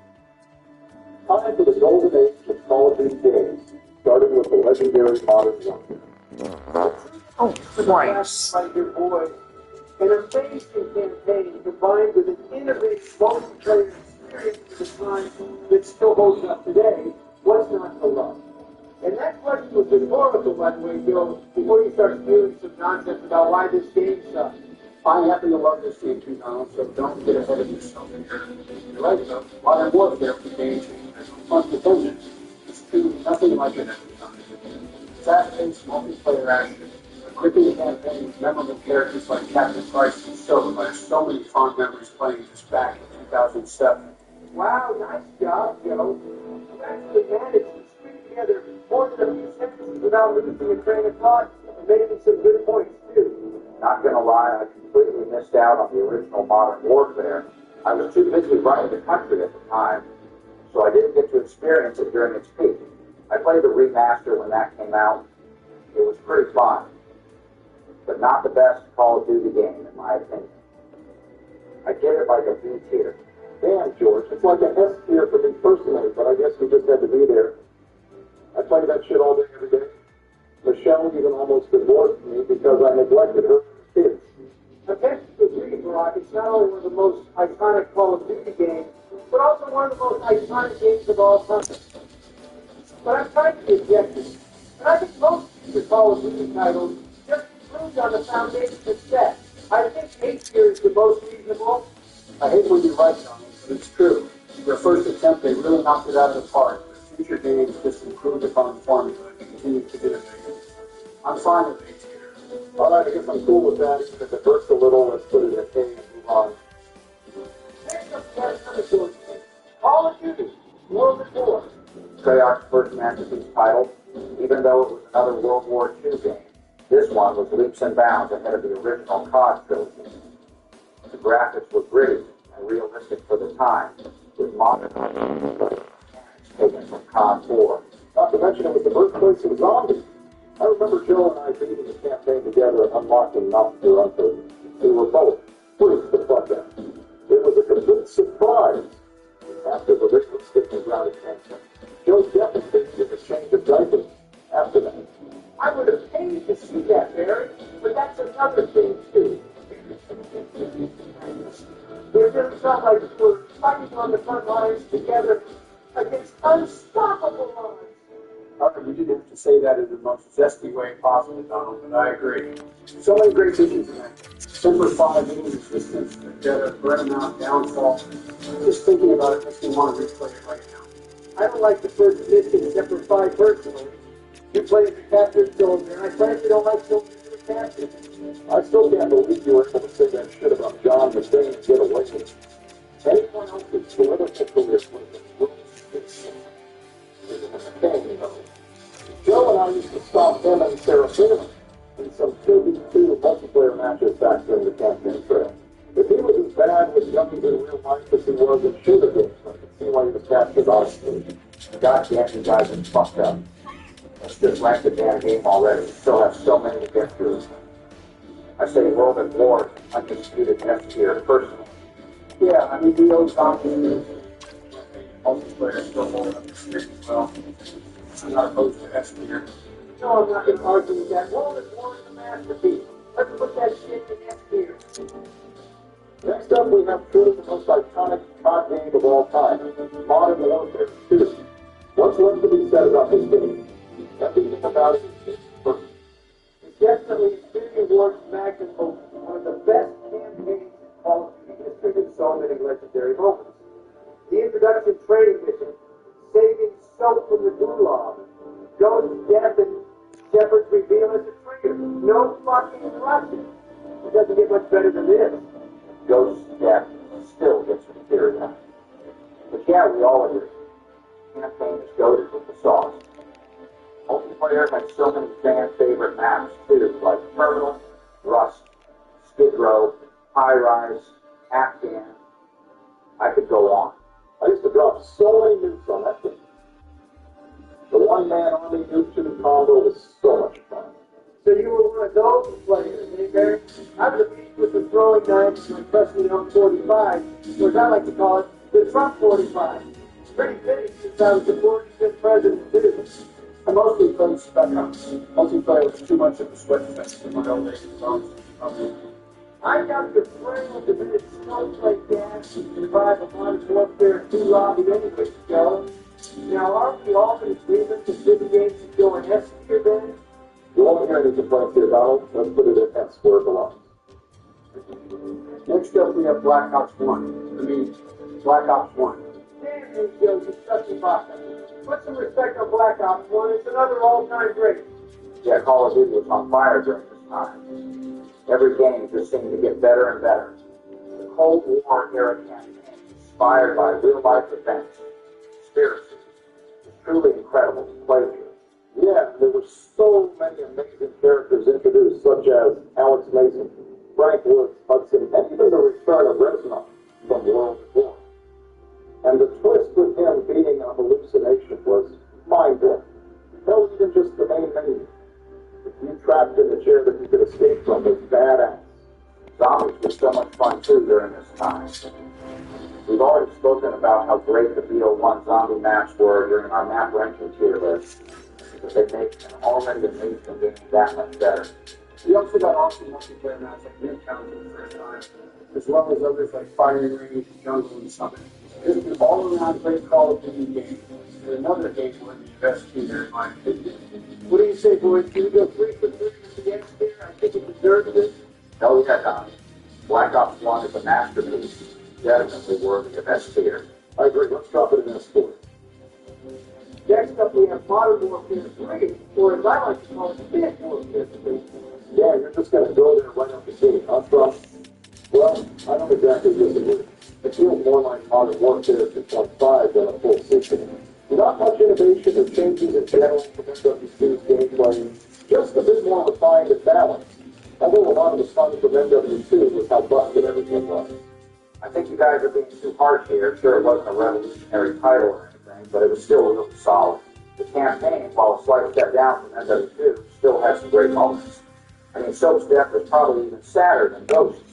Time for the golden age of Call of Duty games, starting with the legendary Modern Warfare. Oh, Christ. Like your boy. An amazing campaign combined with an innovative multiplayer experience at the time that still holds up today. What's not to love? And that question was rhetorical, by the way, Joe, before you start spewing some nonsense about why this game sucks. I happen to love this game too, Donald, so don't get ahead of yourself in here. You're right, though. Modern Warfare for game changers on front defension is truly nothing like it at the time. Fast-paced multiplayer action, a gripping campaign with memorable characters like Captain Price and Silver. I have so many fond memories playing this back in 2007. Wow, nice job, Joe. You actually managed to string together more than a few sentences without losing a train of thought and making some good points, too. Not gonna lie, I completely missed out on the original Modern Warfare. I was too busy running the country at the time, so I didn't get to experience it during its peak. I played the remaster when that came out. It was pretty fun, but not the best Call of Duty game, in my opinion. I give it like a B tier. Damn, George, it's like an S tier for me personally, but I guess we just had to be there. I play that shit all day, every day. Michelle even almost divorced me because I neglected her kids. I guess you agree, Barack. It's not only one of the most iconic Call of Duty games, but also one of the most iconic games of all time. But I'm trying to be objective. And I think most of the Call of Duty titles just improved on the foundation it's set. I think 8 tier is the most reasonable. I hate when you write on it, but it's true. Their first attempt, they really knocked it out of the park. The future games just improved upon the formula and continued to innovate. I'm fine with 8 tier. All right, I guess I'm cool with that. Even if it hurts a little, let's put it in A and move on. Next up, we have another short game. Call of Duty, World at War. Treyarch's first masterpiece title, even though it was another World War II game, this one was leaps and bounds ahead of the original COD trilogy. The graphics were gritty and realistic for the time, with modern mechanics taken from COD 4. Not to mention it was the birthplace of zombies. I remember Joe and I beating the campaign together and unlocking Mount Toronto. We were both freaks to fuck that. It was a complete surprise after the ritual sticking around his cancer. Joe definitely did a change of diapers after that. I would have paid to see that, Barry, but that's another thing, too. It really felt like we were fighting on the front lines together against unstoppable odds. You didn't have to say that in the most zesty way possible, Donald, but I agree. So many great issues tonight. Semper Fi, being resistance, vendetta, burnout, downfall. Just thinking about it makes me want to replay it right now. I don't like the first mission except for 5 personally. You play as a captain soldier, and I frankly don't like soldiers who are captain. I still can't believe you were able to say that shit about John McCain and get away with it. Anyone else's political career would have been McCain, you know. Joe and I used to stop him and Sarah Palin in some 2v2 multiplayer matches back during the campaign trail. If he was as bad with youngins in real life as he was in shooter games, I could see why he was captured on stage. God damn, you guys are fucked up. Let's just rank the damn game already. We still have so many to get through. I say World at War, undisputed next year, personally. Yeah, I mean, the old zombies, multiplayer still hold up the stick as well. I'm not opposed to S tier. No, I'm not going to argue with that. World at War is a masterpiece. Let's put that shit in S tier. Next up, we have truly the most iconic COD game of all time, Modern Warfare 2. What's left to be said about this game? Everything about it is perfect. It's definitely Infinity Ward's magnum opus, one of the best campaigns in Call of Duty history with so many legendary moments. The introduction training mission, saving soap from the gulag, Joe's death and Shepard's reveal as a traitor. No fucking Russian. It doesn't get much better than this. Ghost's death still gets me teary eyed. But yeah, we all agree. The campaign is goated with the sauce. Multiplayer has so many fan-favorite maps too, like Terminal, Rust, Skid Row, High Rise, Afghan. I could go on. I used to drop so many nukes on that thing. The one-man army nuke shooting combo was so much fun. So you were one of those players, eh, Barry? I was a beast with the throwing knives and my trusty M45, or as I like to call it, the Trump 45. Pretty big since I was the 45th president, too. I mostly played Spec Ops. Multiplayer was too much of a sweat fest in my old days. I got the thrill of the minute snowflake gas and survive a Modern Warfare 2 lobby anyway, Joe. Now, aren't we all in agreement that this game should go in S tier then? You won't hear any complaints here, Donald. Let's put it in S where it belongs. Next up, we have Black Ops 1. I mean, Black Ops 1. Damn you, Joe, you such a baka. Put some respect on Black Ops 1. It's another all-time great. Yeah, Call of Duty was on fire during this time. Every game just seemed to get better and better. The Cold War era campaign, inspired by real-life events, conspiracies, was truly incredible to play through. Yeah, there were so many amazing characters introduced, such as Alex Mason, Frank Woods, Hudson, and even the return of Reznor from World War. And the twist with him being a hallucination was mind-blowing. Hell, even just the main menu. If you trapped in a chair that you could escape from was badass. Zombies were so much fun too during this time. We've already spoken about how great the BO1 zombie maps were during our map ranking tier list, but they make an already amazing game that much better. We also got awesome multiplayer maps like Midtown for the first time, as well as others like Firing Range, Jungle, and Summit. This is an all-around great Call of Duty game, and another game worthy of S tier in my opinion. What do you say, boys? Can we go 3 for 3 with the S tier? I think it deserves it. Hell yeah, Donnie. Black Ops 1 is a masterpiece, definitely worthy of S tier. I agree. Let's drop it in S4. Next up, we have Modern Warfare 3, or as I like to call it, Fifth Warfare 3. Yeah, you're just going to go there right up the gate, huh, Trump? Well, I don't exactly disagree. It feels more like Modern Warfare 2.5 than a full sequel. Not much innovation or changes in general from MW2's gameplay, just a bit more refined and balanced. Although a lot of the fun from MW2 was how busted everything was. I think you guys are being too harsh here. Sure, it wasn't a revolutionary title or anything, but it was still really solid. The campaign, while a slight step down from MW2, still had some great moments. I mean, Soap's death was probably even sadder than Ghost's.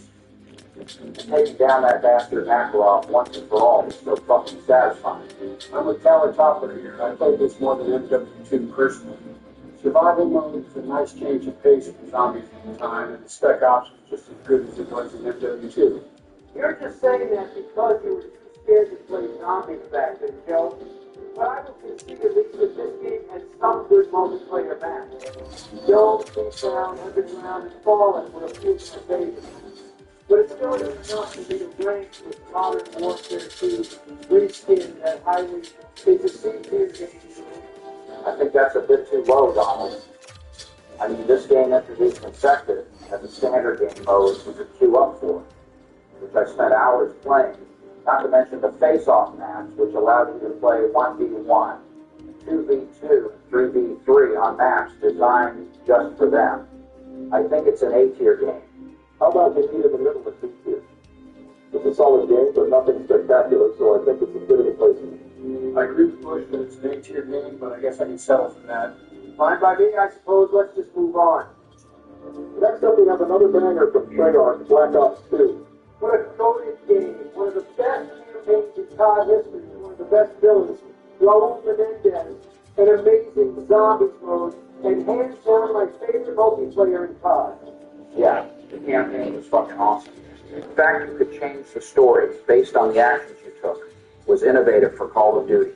And taking down that bastard Makarov once and for all was so fucking satisfying. I'm with Tyler Topper here. I played this more than MW2 personally. Survival mode is a nice change of pace for zombies at the time, and the Spec Ops was just as good as it was in MW2. You're just saying that because you were too scared to play zombies back then, Joe. But I will concede at least that this game had some good multiplayer maps. Dome, Down, Underground, and Fallen were a few of my favorites. But it still isn't enough for me to rank with Modern Warfare 2 reskin that highly is a C-tier game. I think that's a bit too low, Donald. I mean, this game introduced consecutive and the standard game modes you could queue up for, which I spent hours playing. Not to mention the face-off maps, which allowed you to play 1v1, 2v2, and 3v3 on maps designed just for them. I think it's an A-tier game. How about the meet in the middle of C-tier? It's a solid game, but nothing spectacular, so I think it's as good as a place. I agree with Bush that it's an A-tier game, but I guess I can settle for that. Fine by me, I suppose. Let's just move on. Next up, we have another banger from Treyarch, Black Ops 2. What a glorious game. One of the best campaigns in COD history. One of the best villains. Raul Menendez. An amazing zombies mode. And hands down my favorite multiplayer in COD. Yeah, the campaign was fucking awesome. The fact you could change the stories based on the actions you took was innovative for Call of Duty.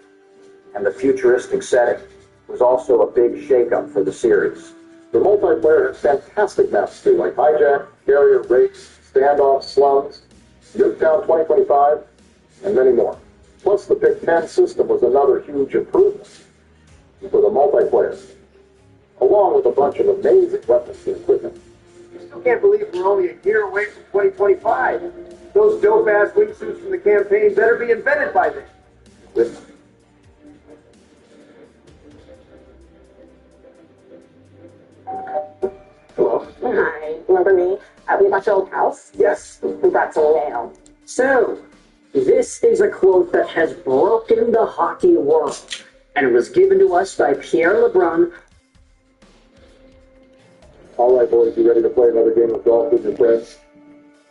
And the futuristic setting was also a big shakeup for the series. The multiplayer has fantastic maps too, like Hijack, Carrier, Race, Standoff, Slums, Nuketown 2025, and many more. Plus, the Pick 10 system was another huge improvement for the multiplayer, along with a bunch of amazing weapons and equipment. I still can't believe we're only a year away from 2025. Those dope-ass wingsuits from the campaign better be invented by then. With Hello. Hi. Remember me? We bought your old house? Yes. We brought some mail. So, this is a quote that has broken the hockey world, and it was given to us by Pierre LeBrun. All right, boys, you ready to play another game of golf with your friends?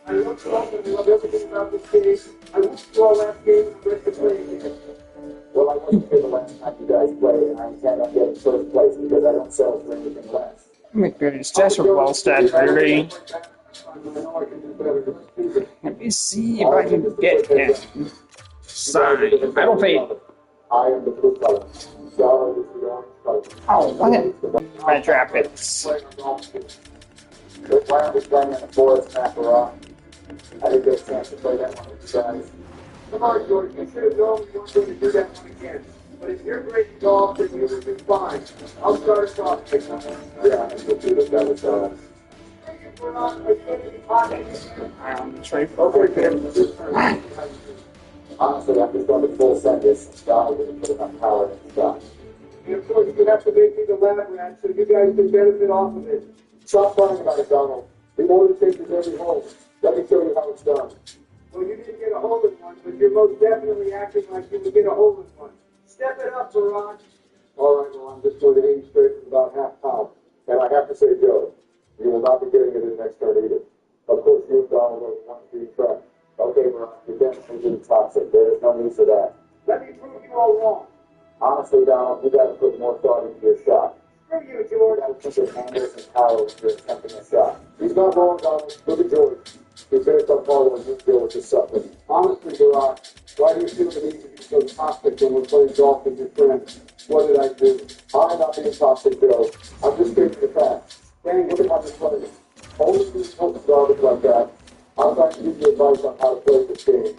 I love golf and I love everything about this game. I wish you all last game and ready to play again. Well, I wasn't here the last time you guys played, and I intend on getting first place because I don't settle for anything less. McGrady's just a well stat ready. Let me see if I can get him. Sign. I don't fade. I am the blue color. Solid is the orange color. Oh, what? My trap it. Good plan was playing in the forest after all. I didn't get a chance to play that one with you guys. Come on, George. You should have known we weren't going to do that one again. But if you're great at golf, then you would be fine. I'll start us off. Yeah, and we'll do this down the side. We're on a good pocket. Okay, Kim, this is turn. Honestly, I'm just going to full send this and Donald didn't put enough power in the shot. And of course, you have to make me the lab rat so you guys can benefit off of it. Stop crying about it, Donald. We want to take this every hole. Let me show you how it's done. Well, you didn't get a hole in one, but you're most definitely acting like you would get a hole in one. Step it up, Barack. All right, well, I'm just going to aim straight from about half pound. And I have to say, Joe, you will not be getting it in the next turn either. Of course, you and Donald are one to track. Okay, Ron, you're definitely being toxic. There is no need for that. Let me prove you all wrong. Honestly, Donald, you got to put more thought into your shot. Screw you, You George. got to put your handles and power when you're attempting a shot. He's not wrong, Donald. Look at George. He finished up following his deal with his suffering. Honestly, Barack, why do you feel the need to be so toxic when we're playing golf with your friends? What did I do? I'm not being toxic, Joe. I'm just stating the facts. Dang, look at how you're playing. Only these folks garbage like that. I'm trying to give you advice on how to play this game.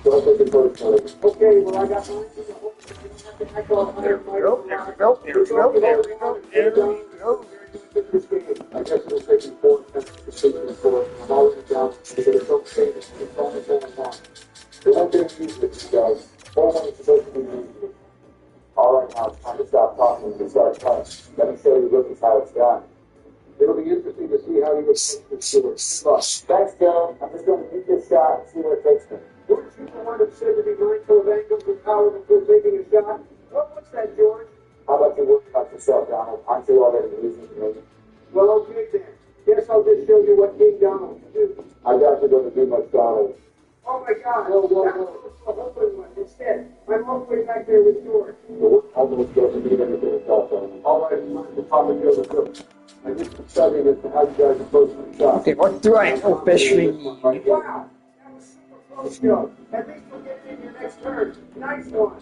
Don't take it personally. Okay, well, I got mine to the hole. You don't have to echo on my There we go, there we go, there we go, there we go, there we go. I guess it'll take you 4 attempts to see the score. I'm already down to get it okay. It's only going on. They won't get it easy with you guys. All one is supposed to be easy. All right, now it's time to stop talking and start playing. Let me show you rookies how it's done. It'll be interesting to see how you approach this score. Thanks, Joe. I'm just going to keep this shot and see where it takes me. Weren't you the one that said to be mindful of angles and power before taking a shot? What's that, George? How about you worry about yourself, Donald? Aren't you already losing to me? Well, okay then. Guess I'll just show you what King Donald can do. I doubt you're going to do much, Donald. Oh my God! That was a hopeless one. Instead, I'm all the way back there with George. We're almost going to need anything to talk on. All right, time to pop and go to the I did some studying as to how you guys approach the shot. Okay, what do I officially need? Wow! That was super close, Joe. At least you'll get it in your next turn. Nice one.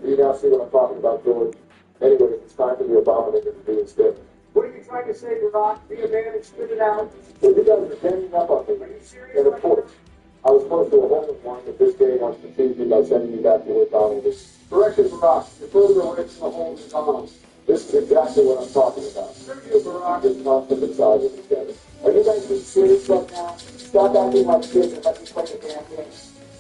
You now see what I'm talking about, George. Anyways, it's time for the abomination to be instead. What are you trying to say, Barack? Be a man and spit it out. Well, you guys are ganging up on me. Are you serious? And of course, I was close to a hole in one, but this game wants to tease me by sending me back to where Donald is. Correction, Barack. You're further away from the hole than Donald. This is exactly what I'm talking about. Screw you, Barack. Just constant inside with each other. Are Are you guys being serious right now? Stop acting like kids and let me play the damn game.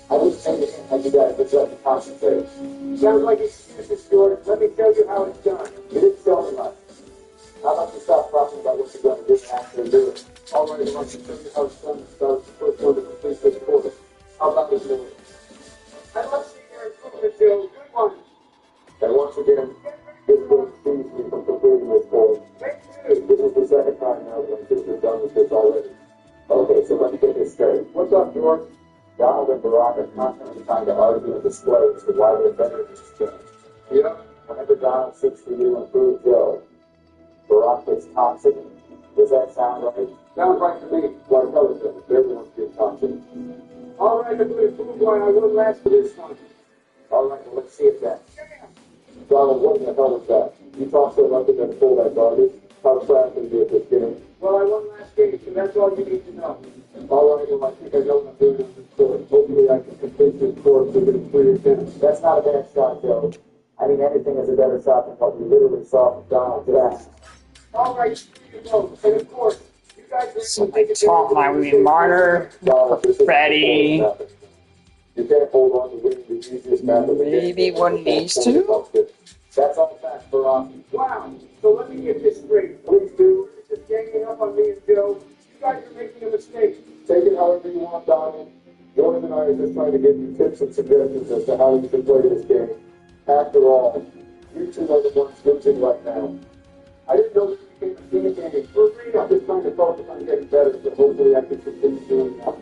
I was saying to him how you guys would let me concentrate. Sounds like excuses, George. Let me tell you how it's done. You didn't tell me much. How about you stop talking about what you're going to do and actually do it? All right, I'd like to tell you how it's done. Start the first one to complete this course. How about it, Louis? I'd love to see your improvement, Joe. Good one. And once again, this will excuse me from completing this course. Thank you. This is the second time now that I've done with this already. Okay, so let me get this straight. What's up, George? Donald and Barack are constantly trying to argue and display as to why they're better in this exchange. Yeah. Whenever Donald seeks for you and prove Joe, Barack gets toxic. Does that sound right? Sounds right to me. Why, tell us that. Everyone's being toxic. All right, I'm going to prove why I won last for this one. All right, well, let's see it then. Donald, what in the hell was that? You talk so much and pull that garbage. How proud can you be at this game? Well, I won last game, so that's all you need to know. All right, well, I think I know what I'm doing on this course. Hopefully I can complete this course within 3 attempts. That's not a bad shot, Joe. I mean, anything is a better shot than what we literally saw from Donald today. All right, here you go. And of course, you guys are So my top line would be Marner, Freddie, You can't hold on to winning the easiest match of the game. maybe one of these two. That's all facts, Barack. Wow. So let me get this straight. Please do. You're just ganging up on me and Joe. You guys are making a mistake. Take it however you want, Donald. Jordan and I are just trying to give you tips and suggestions as to how you should play this game. After all, you two are the ones losing right now. I didn't know this became a team game. I'm just trying to focus on getting better, so hopefully I can continue doing that.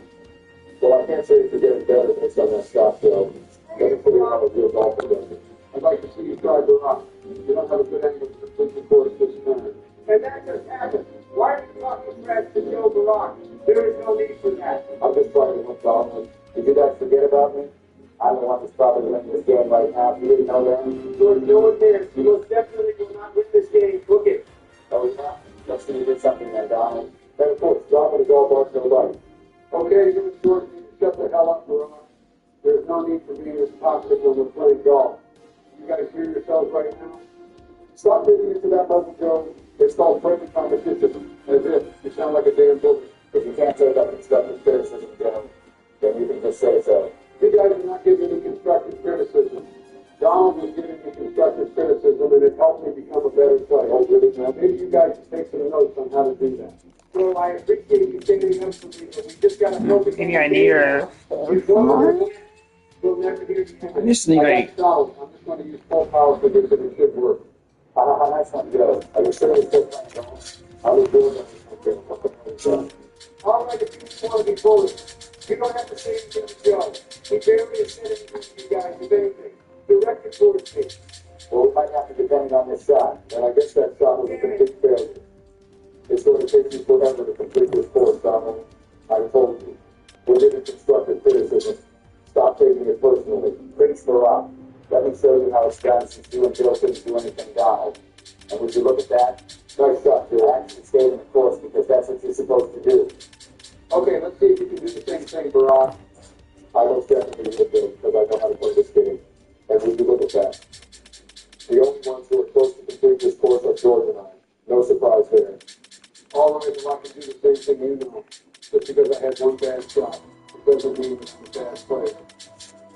Well, I can't say if you're getting better based on that shot, Joe. But if we have a real golfer doesn't. I'd like to see you try Barack. You don't have a good angle to complete the course this time. And that just happened. Why are you talking trash to Joe Barack? There is no need for that. I'm just trying to win, Donald. Did you guys forget about me? I'm the one who's probably winning this game right now. You didn't know that? George, no one cares. You most definitely will not win this game. Book it. Oh, yeah? Looks like you did something there, Donald. Then, of course, Donald is all about no life. Okay, you and George need to shut the hell up, Barack. There's no need for being this toxic when we're playing golf. You guys hear yourselves right now? Stop taking it to that level, Joe. It's called friendly competition. As if you sound like a damn bully. If you can't take up constructive criticism, Joe, then you can just say so. You guys are not giving me constructive criticism. Donald was giving me constructive criticism, and it helped me become a better player. Oh, really? Now, maybe you guys should take some notes on how to do that. Well, I appreciate you taking up for me, but we just got to focus. Maybe I need a We'll never hear you. I just need like Donald, I'm just going to use full power for this, and it should work. Nice one, Joe. Are you sure you're still playing golf? I was doing that. All right, if you just want to be bullied, you don't have to say anything to Joe. He barely has said anything to you guys, if anything. Direct it towards me. Well, we might have to depend on this shot, and I guess that shot was a complete failure. It's going to take you forever to complete this course, Donald. I told you. We're giving constructive criticism. Stop taking it personally. Preach for rock. Let me show you how it's done since you and Bill couldn't do anything, Donald. And would you look at that? Nice shot, Bill. Actually stayed in the course because that's what you're supposed to do. Okay, let's see if you can do the same thing, Barack. I most definitely would, Bill, because I know how to play this game. And would you look at that? The only ones who are close to complete this course are George and I. No surprise there. All right, well, I can do the same thing you know. Just because I had one bad shot, it doesn't mean I'm a bad player.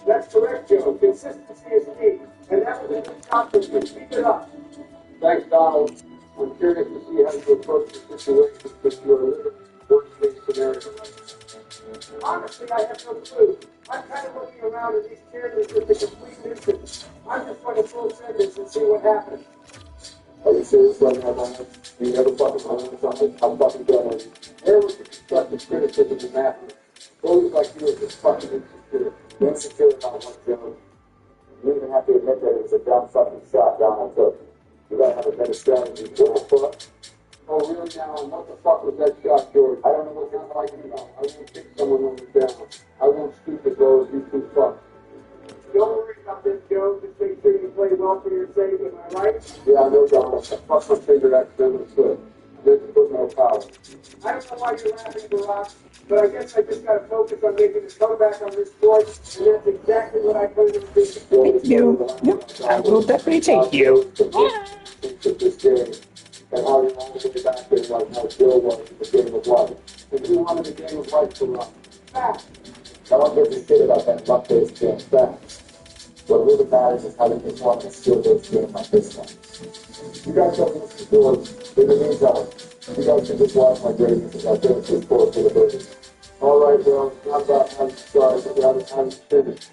That's correct, Joe. Consistency is key. And that was a good shot from you. Keep it up. Thanks, Donald. I'm curious to see how you approach the situation because you are literally worst-case scenario. Honestly, I have no clue. I'm kind of looking around at these chairs with a complete distance. I'm just going to full send this and see what happens. Are you serious right now, Donald? Do you never fucking learn something? I'm fucking done with you. Where was the constructive criticism in that one? Bullies like you are just fucking insecure. Insecure about what, Joe? You even have to admit that it was a dumb fucking shot Donald took. You gotta have a better strategy. What the fuck? Oh, really now? And what the fuck was that shot, George? I don't know what you're talking about. I won't kick someone on the down. I won't stoop as low as you two fucks. Don't worry about this, Joe. Just make sure you play well for your sake. Am I right? Yeah, I know, Donald. I fucked my finger accidentally slip. I meant to put no power. I don't know why you're laughing, Barack, but I guess I just got to focus on making a comeback on this court, and that's exactly what I plan to do. thank you. Yep, I will definitely take you. This game. and how you're on the way back there like how Bill was in the game of life. And you wanted the game of life to run. Fact. No one gives a shit about that luck-based game. Fact. What really matters is how they perform in a skill-based game like this one. You guys don't need to do it. In the meantime, you guys can just watch my greatness as I finish this score for the birdies. All right, well, not about I'm sorry, but rather I'm finished.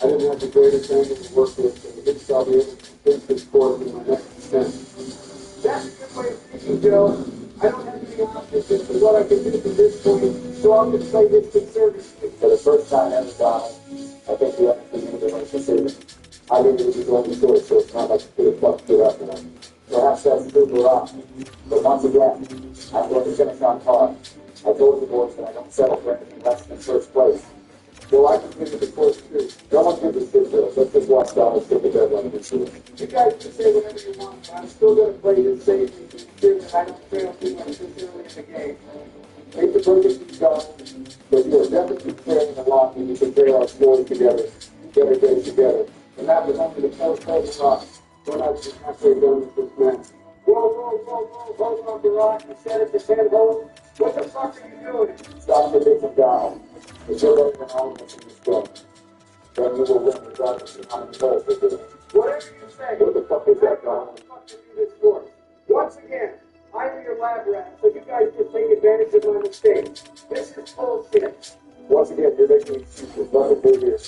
I didn't have the greatest angle to work with, but at least I'll be able to finish this course in my next attempt. That's a good way of thinking, Joe. I don't have any options as to what I can do from this point, so I'll just play this conservatively. For the first time ever, Donald, I think you actually made the right decision. I knew you were going to do it, so it's not like you could have fucked it up. Perhaps that's true for us. But once again, I'm going to finish on par. I told you boys that I don't settle for anything less than first place. Well, I can finish the course too. No one gives a shit, Joe. Let's just watch Donald take the deadline this year. You guys can say whatever you want, but I'm still going to play this safe and be sure that I don't fail too much this early in the game. Hate to break it to you, Donald, but you are definitely playing a lot when you compare our scores together, every day together. And that was only the fourth hole of rock. We're not even halfway done with this match. Whoa, hold on, Barack. You said it to 10 holes. What the fuck are you doing? Stop the big Donald. If you're better than all of us in this game, then you will win regardless of how many holes they do. Whatever you say. What the fuck is that, Donald? What the fuck to do this course? Once again, I'm your lab rat, so you guys just take advantage of my mistakes. This is bullshit. Once again, you're making excuses. Nothing big here.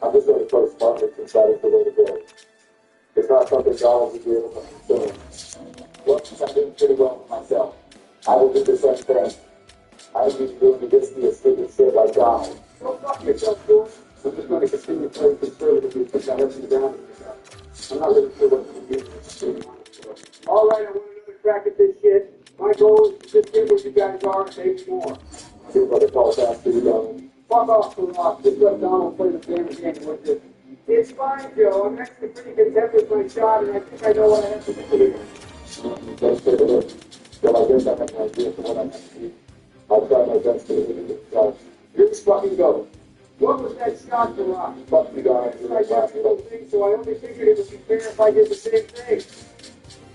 I'm just going to play smartly since that is the way to go. It's not something Donald would be able to consider. Well, since I'm doing pretty well for myself, I will do the same thing. I don't need to do this to a stupid shit like Donald. Don't fuck yourself, George. I'm just going to continue playing conservatively since I have some down in this. I'm not really sure what to do. All right, I want another crack at this shit. My goal is to just get where you guys are and maybe more. Seems like it's all fast to you, Donald. Fuck off, Barack. Just let Donald play the damn game with it. It's fine, Joe. I'm actually pretty content with my shot, and I think I know what I have to do here. Let's take a look. Well, I guess I have an idea for what I have to do. I'll try my best to do it myself. Here's fucking go. What was that shot, Barack? Fuck you, guys. I got you little thing, so I only figured it would be fair if I did the same thing.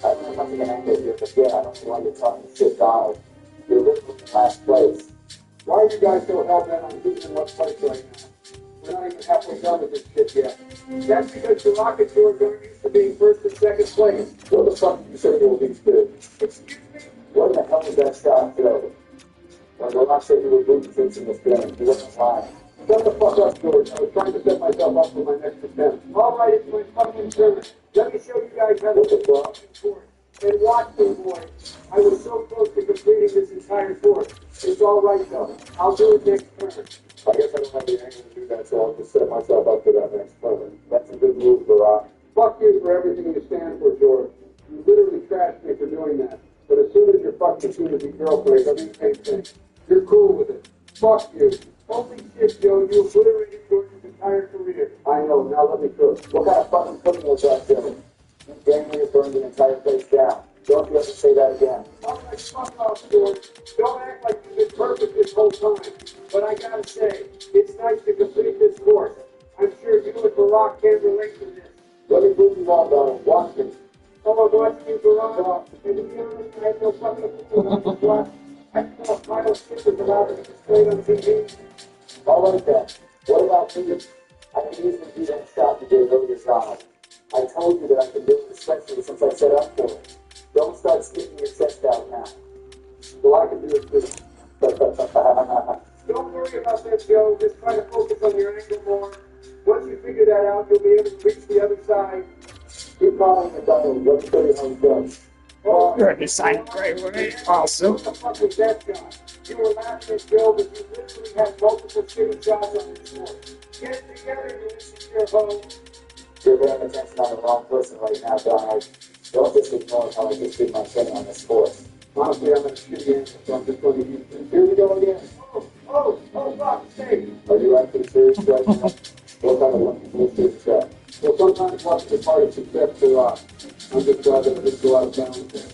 I don't know much of an angle here, but yeah, I don't know why you're talking shit, Donald. You're literally in last place. Why are you guys so hell-bent on who's in what place right now? We're not even halfway done with this shit yet. That's because Barack and George aren't used to being first and second place. What the fuck did you say you were being good? Excuse me? What in the hell was that shot, Joe? When Barack said you were losing things in this game, he wasn't lying. Shut the fuck up, George. I was trying to set myself up for my next attempt. All right, it's my fucking turn. Let me show you guys how to do the fucking course. And watch me, boys. I was so close to completing this entire course. It's all right, though. I'll do it next turn. I guess I don't have the angle to do that, so I'll just set myself up for that next turn. That's a good move, Barack. Fuck you for everything you stand for, George. You literally trashed me for doing that. But as soon as your fucking soon-to-be girlfriend does the same thing, you're cool with it. Fuck you. Holy shit, Joe, you obliterated George's entire career. I know, now let me cook. What kind of fucking cooking was that, Joe? You damn near burned the entire place down. Don't you ever say that again. All right, fuck off, George. Don't act like you've been perfect this whole time. But I gotta say, it's nice to complete this course. I'm sure you and Barack can relate to this. Let me prove you wrong, Donald. Watch me. Oh, I'm watching you, Barack. And to be honest, I have no fucking clue on this left. I saw final stickers about it displayed on TV. All right, then. What about me? I can easily do that shot you did earlier, Donald. I told you that I can do it especially since I set up for it. Don't start sticking your chest out now. Well, I can do it too. Don't worry about that, Joe. Just try to focus on your angle more. Once you figure that out, you'll be able to reach the other side. Keep calling me, Donald. Let me show you how it's done. You're a design great way. Awesome. What the fuck was that shot? You were laughing at Joe, but you literally had multiple shitty shots on this court. Get it together, you insecure hoe. You're paying attention on the wrong person right now, Donald. Don't just ignore how I just did my thing on this course. Honestly, I'm at a shitty answer, so I'm just going to use it. Here we go again. Oh, fuck, hey. Are you actually serious right now? What kind of lucky bullshit is that? Well, sometimes luck is a part of success for us. I'm just glad that I didn't go out of town with it.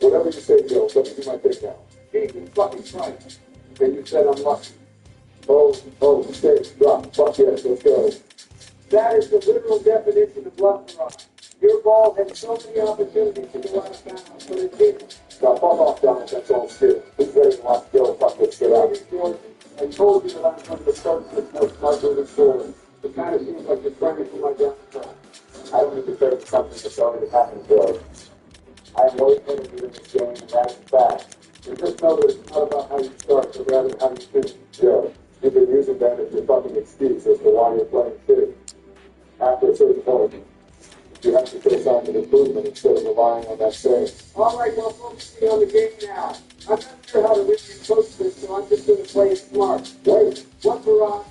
Whatever you say, Joe, let me do my thing now. Jesus fucking Christ. And you said I'm lucky. Shit, drop. Fuck yes, let's go. That is the literal definition of luck for us. Your ball had so many opportunities to go out of bounds, but it didn't. Now, fuck off, Donald. That's all still. He's ready to watch Bill fuck this shit up. I told you that I'm going to start this more smarter than forward. It kind of seems like you're trying for my downfall. I don't need to trade for something that's already happened, Bill. I am way ahead of you in this game, and that is a fact. And just know that it's not about how you start, but rather how you finish. Joe, you've been using that as your fucking excuse as to why you're playing shitty. After a certain point, you have to show signs of improvement instead of relying on that saying. All right, well, focusing on the game now. I'm not sure how to really approach this, so I'm just going to play it smart. Wait, One Barack.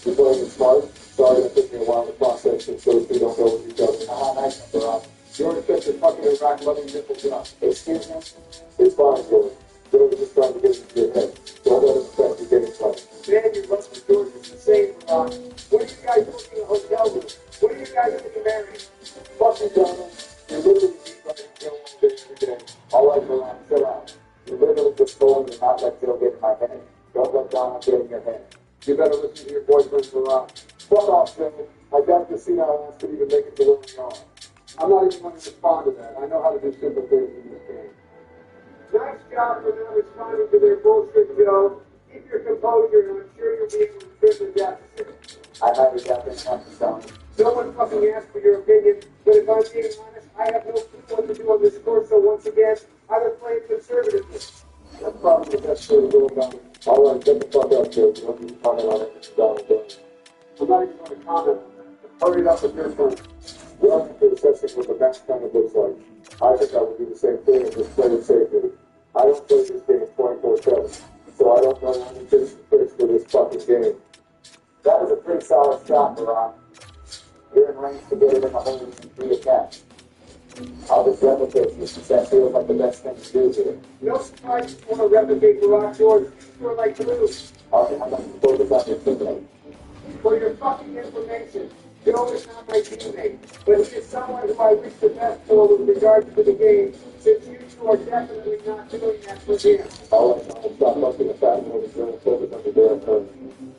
you're playing it smart? Sorry that took me a while to process since those two don't go with each other. Ah, nice one, Rob. George gets your fucking Iraq loving nipples up. Excuse me? It's fine, George. Bill was just trying to get into your head. Don't let him affect your game plan. Man, your love for George is the same, Barack. What are you guys booking a hotel room? What are you guys getting married? Fuck you, Donald. You literally keep letting Bill all day every day. All right, Milan, chill out. You literally just told me to not let Bill get in my head. Don't let Donald get in your head. You better listen to your boyfriend, Barack. Fuck off, Bill. I got to see how else could even make it to where we are. I'm not even going to respond to that. I know how to do simple things in this game. Nice job for not responding to their bullshit, Joe. Keep your composure, and I'm sure you'll be able to trim the deficit. I highly doubt this happens, Donald. No one fucking asked for your opinion, but if I'm being honest, I have no clue what to do on this course, so once again, I will play it conservatively. That's probably the best way to go about it. All right, get the fuck up, Joe. You don't need to comment on it, Donald. I'm not even going to comment on that. Hurry it up with your turn. Well, I'm assessing what the match kind of looks like. I think I would do the same thing and just play it safely. I don't play this game 24/7, so I don't know any tips and tricks for this fucking game. That was a pretty solid shot, Barak. You're in range to get it in the hole and be attached. I'll just replicate this since that feels like the best thing to do here. No surprise you want to replicate Barack George. You're like glue. I'm going to focus on your teammate. For your fucking information, Joe is not my teammate, but he is someone who I wish the best for with regards to the game, since you two are definitely not doing that for him. All right, I'll stop busting the fat one and focus on the damn turn.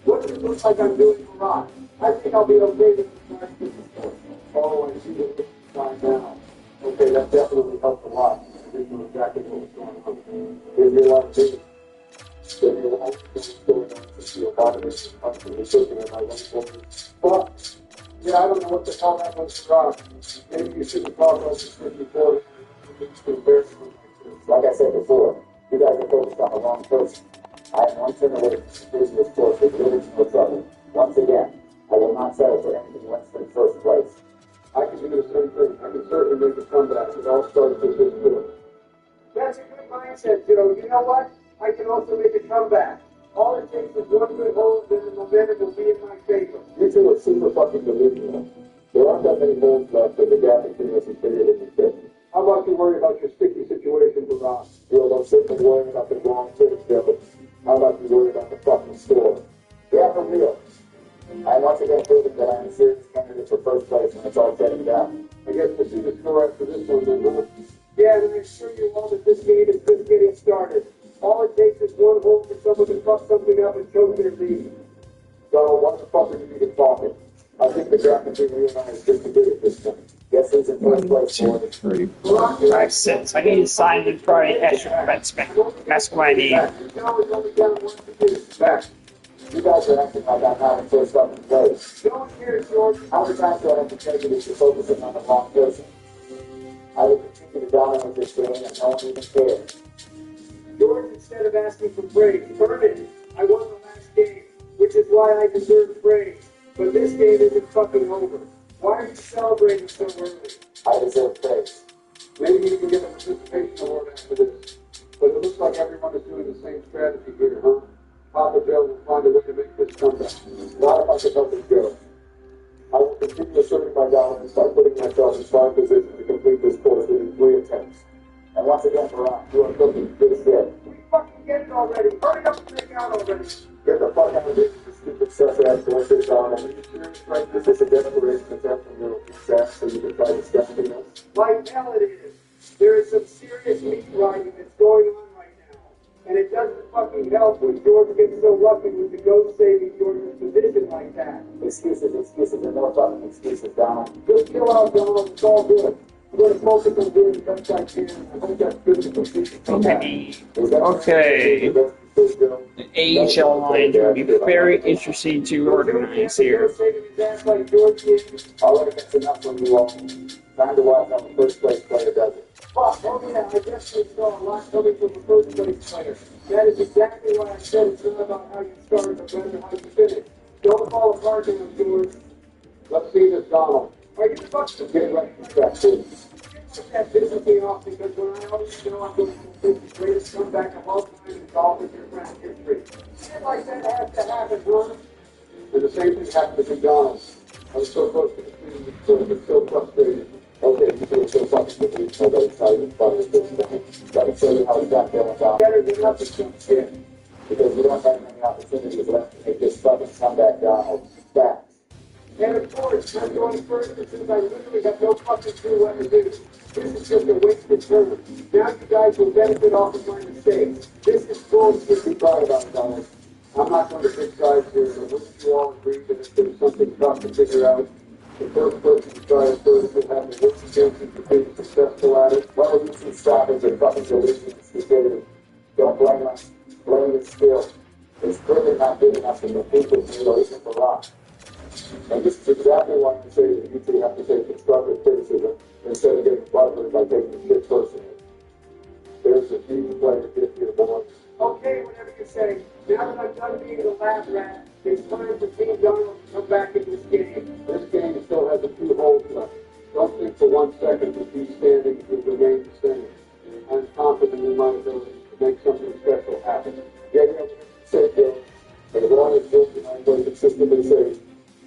What does it look like I'm doing for Barack? I think I'll be okay with regards to this course. Oh, I see what you're trying now. Okay, that definitely helped a lot. I didn't know exactly what was going on. Here's your life, too. Then you're the only thing that's going on since you're bothering and constantly pushing in my one woman. But, yeah, I don't know what the hell that was for. Maybe you shouldn't talk about this before. It's embarrassing like this. Like I said before, you guys are focused on the wrong person. I am one turn away from losing this course with really no trouble. Once again, I will not settle for anything less than first place. I can do the same thing. I can certainly make a comeback. It all starts with this book. That's a good mindset, Joe. You know what? I can also make a comeback. All it takes is one good hold, then the momentum will be in my favor. You two are super fucking delusional. There aren't that many holes left, and the gap between us is bigger than you think. How about you worry about your sticky situation, Barack? You're no simply worrying about the wrong things, Joe. How about you worry about the fucking score? Yeah, for real. I once again proven that I am a serious candidate for first place when it's all said and done. I guess we'll see the score after this one, then, huh? Yeah, and I assure you all that this game is just getting started. All it takes is one hole for someone to fuck something up and choke their lead. So, what the fuck are you even talking? I think the gap between you and I is just as big at this point. Guess who's in first place, 1, 2, 3, 4, 5, 6. I need to sign in for an extra defenseman. That's what I need. Joe is only down one to Back. You guys are acting like I'm not in first fucking place. No one cares, George. How many times do I have to tell you that you're focusing on the wrong person? I will continue to dominate this game and no one even cares. George, instead of asking for praise, earn it. I won the last game, which is why I deserve praise. But this game isn't fucking over. Why are you celebrating so early? I deserve praise. Maybe you can get a participation award after this. But it looks like everyone is doing the same strategy here, huh? Papa Joe will find a way to make this comeback. Not if I can help it go. I will continue asserting my dominance by putting myself in prime position to complete this course within 3 attempts. And once again, Barak, you are cooking good shit. We fucking get it already. Hurry up and take out already. Get the fuck out of here, you stupid such-ass bullshit, Don. Are you serious right now? Is this a desperation attempt from your ass so you can try to step me up? Like hell it is. There is some serious meat riding that's going on right now. And it doesn't fucking help when George gets so lucky with the ghost saving George's vision like that. Excuses, and more fucking excuses, Donald. Just chill out, Donald. It's all good. I'm going to focus on doing the best I can. I hope that's good to complete. Okay. The AHL lines will be very interesting to organize here. I'll let it enough from you all. Time to watch how the first place player does it. Oh, yeah, I definitely saw a lot coming from the first place player. That is exactly why I said it's not about how you started, but rather how you finish. Don't fall apart now, George. Let's see this, Donald. Are you about to Get ready to stretch, please. that pisses me off because when I always know I'm going to complete the greatest comeback of all time in golf in your grand history. Shit like that has to happen, huh? And the same thing happened to McDonald's. I was so close to completing the score, but so frustrated. Okay, you feel so fucking good. So that excited fun with this thing. Let me show you how it's got going down. Better than nothing, some shit. Because we don't have many opportunities left to make this fucking comeback, Donald. Facts. And of course, I'm going first since I literally have no fucking clue what to do. This is just a wasted term. Now you guys will benefit off of my mistakes. This is bullshit. Be quiet about it, Donald. I'm not going to pick sides here, but wouldn't you all agree that if there's something tough to figure out, the first person to try it first would have the worst chances of being successful at it? Why don't you two stop at your fucking delusion and stupidity? Don't blame us. Blame your skill. It's clearly not good enough to compete with me or even for rock. And this is exactly why I say that you two have to take constructive criticism instead of getting buttered by taking shit personally. There's a huge player gift here, boys. Okay, whatever you say. Now that I'm done being the lab rat, it's time for Team Donald to come back in this game. This game still has a few holes left. Don't think for 1 second that these standings will remain the same. I'm confident in my ability to make something special happen. Yeah, say Bill. As long as Bill and I play consistently safe,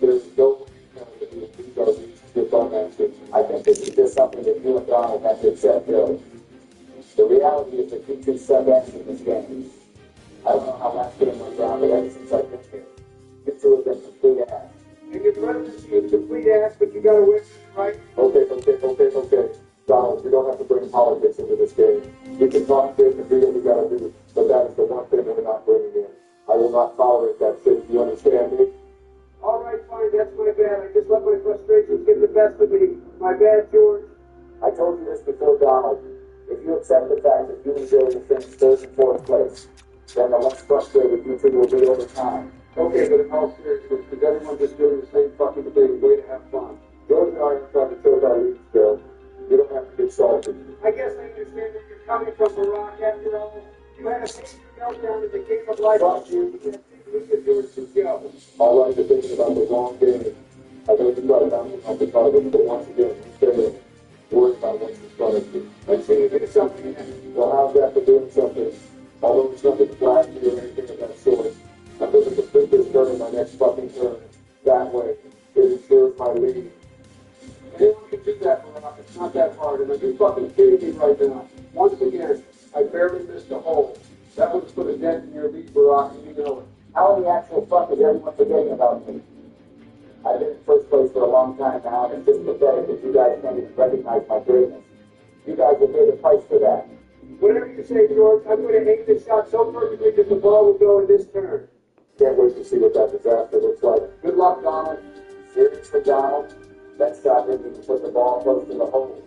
there's no way that we will beat our leads to the fun answer. I think this is just something that you and Donald have to accept, Bill. The reality is that you two suck ass in this game. I don't know how last game went down, but ever since I've been here, you two have been complete ass. And your presidency is complete ass, but you gotta win, right? Okay. Donald, you don't have to bring politics into this game. You can talk shit and do what you gotta do, but that is the one thing we're not bringing in. I will not tolerate that shit. Do you understand me? All right, fine, that's my bad. I just let my frustrations get the best of me. My bad, George. I told you this before, Donald. If you accept the fact that you and Joe will finish third and fourth place, then the less frustrated you two will be over time. Okay, but in all seriousness, is everyone just doing the same fucking thing? Way to have fun. George and I are trying to choke our leads, Bill. You don't have to get salty. I guess I understand where you're coming from, Barack. After all, you had a major meltdown in the game of life. Fuck you. You had 2 weeks of yours to go. All right, you're thinking about the wrong game. I know you got it down on the target, but once again, you stay worry about what's in front of you. Let's see you do something. Well, how's that for doing something? Although it's nothing flashy or anything of that sort, I'm looking to complete this turn in my next fucking turn. That way, it ensures my lead. Anyone can do that, Barack. It's not that hard. And are you fucking kidding me right now? Once again, I barely missed a hole. That would have put a dent in your lead, Barack, and you know it. How in the actual fuck is everyone forgetting about me? I've been in first place for a long time now, and it's just pathetic that you guys can't even recognize my greatness. You guys will pay the price for that. Whatever you say, George, I'm going to aim this shot so perfectly that the ball will go in this turn. Can't wait to see what that disaster looks like. Good luck, Donald. Seriously, Donald? That shot didn't even put the ball close to the hole.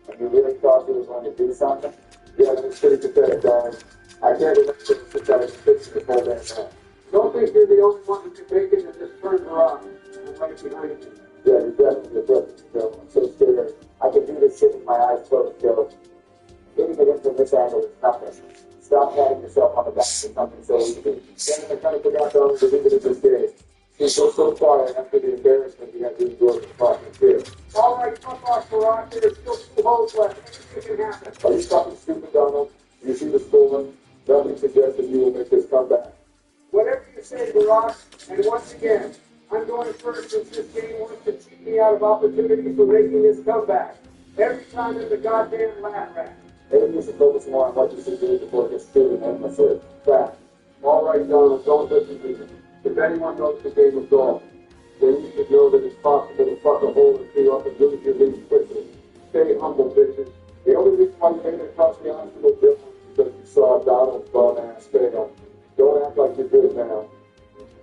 And you really thought you were going to do something? Yeah, it's pretty pathetic, Donald. I can't remember since I was fixing this whole damn thing. Don't think you're the only one who can make it in this turn, Barack. I'm right behind you. Yeah, you're definitely a brother, Joe. I'm so scared. I can do this shit with my eyes closed, Joe. Getting it in from this angle is nothing. Stop patting yourself on the back for something so easy. Then I kind of forgot Donald to leave it in this game. She's so quiet after the embarrassment we had to endure from talking here. All right, fuck off, Barack. There's still 2 holes left. Anything can happen. Are you fucking stupid, Donald? Do you see the score? Nothing suggests that you will make this comeback. Whatever you say, Barack. And once again, I'm going first since this game wants to cheat me out of opportunities for making this comeback. Every time there's a goddamn laugh rat. Maybe you should focus more on what you should do before it gets too endlessly. Fact. All right, Donald, don't listen to me. If anyone knows the game of golf, then you should know that it's possible to fuck a hole or two up and lose your lead quickly. Stay humble, bitches. The only reason why you made it across the obstacle, Bill, is because you saw Donald's bum ass fail. Don't act like you did now.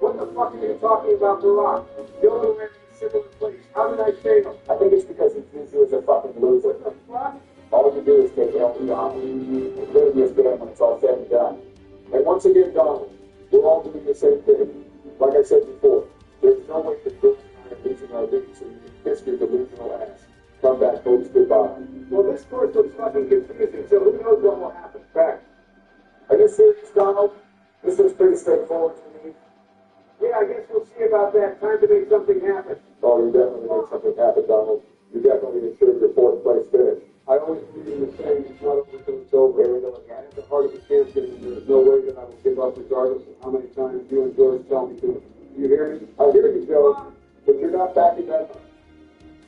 What the fuck are you talking about? Barack. Killed him in a similar place. How did I save him? I think it's because he views you as a fucking loser. What the fuck? All you do is take L Donald, including this game when it's all said and done. And once again, Donald, we're all doing the same thing. Like I said before, there's no way that Brooks and I are losing our league, so you can kiss your delusional ass. Come back, folks, goodbye. Well, this course looks fucking confusing, so who knows what will happen. Back. Are you serious, Donald? This looks pretty straightforward to me. Yeah, I guess we'll see about that. Time to make something happen. Oh, you definitely made something happen, Donald. You definitely ensured your fourth place finish. I always believe in the saying, it's not over until it's over. Here we go again. At the heart of the champion, and there's no way that I will give up regardless of how many times you and George tell me to. You hear me? I hear you, Joe, but you're not backing that up.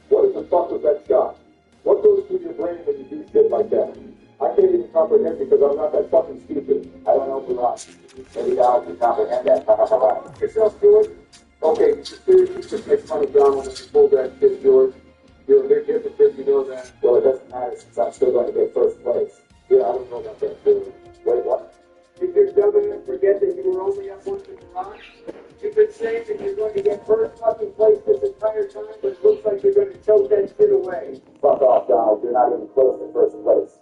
What in the fuck was that shot? What goes through your brain when you do shit like that? I can't even comprehend because I'm not that fucking stupid. I don't know for us. Maybe Al can comprehend that. Put yourself to it. Okay, seriously, just make fun of Donald and pull that shit, George. You're a big hypocrite, you know that. Well, it doesn't matter since I'm still going to get first place. Yeah, I don't know about that, too. Wait, what? Did your dumbass forget that you were only up one in the garage? You've been saying that you're going to get first fucking place this entire time, but it looks like you're going to choke that shit away. Fuck off, Donald. You're not even close to first place.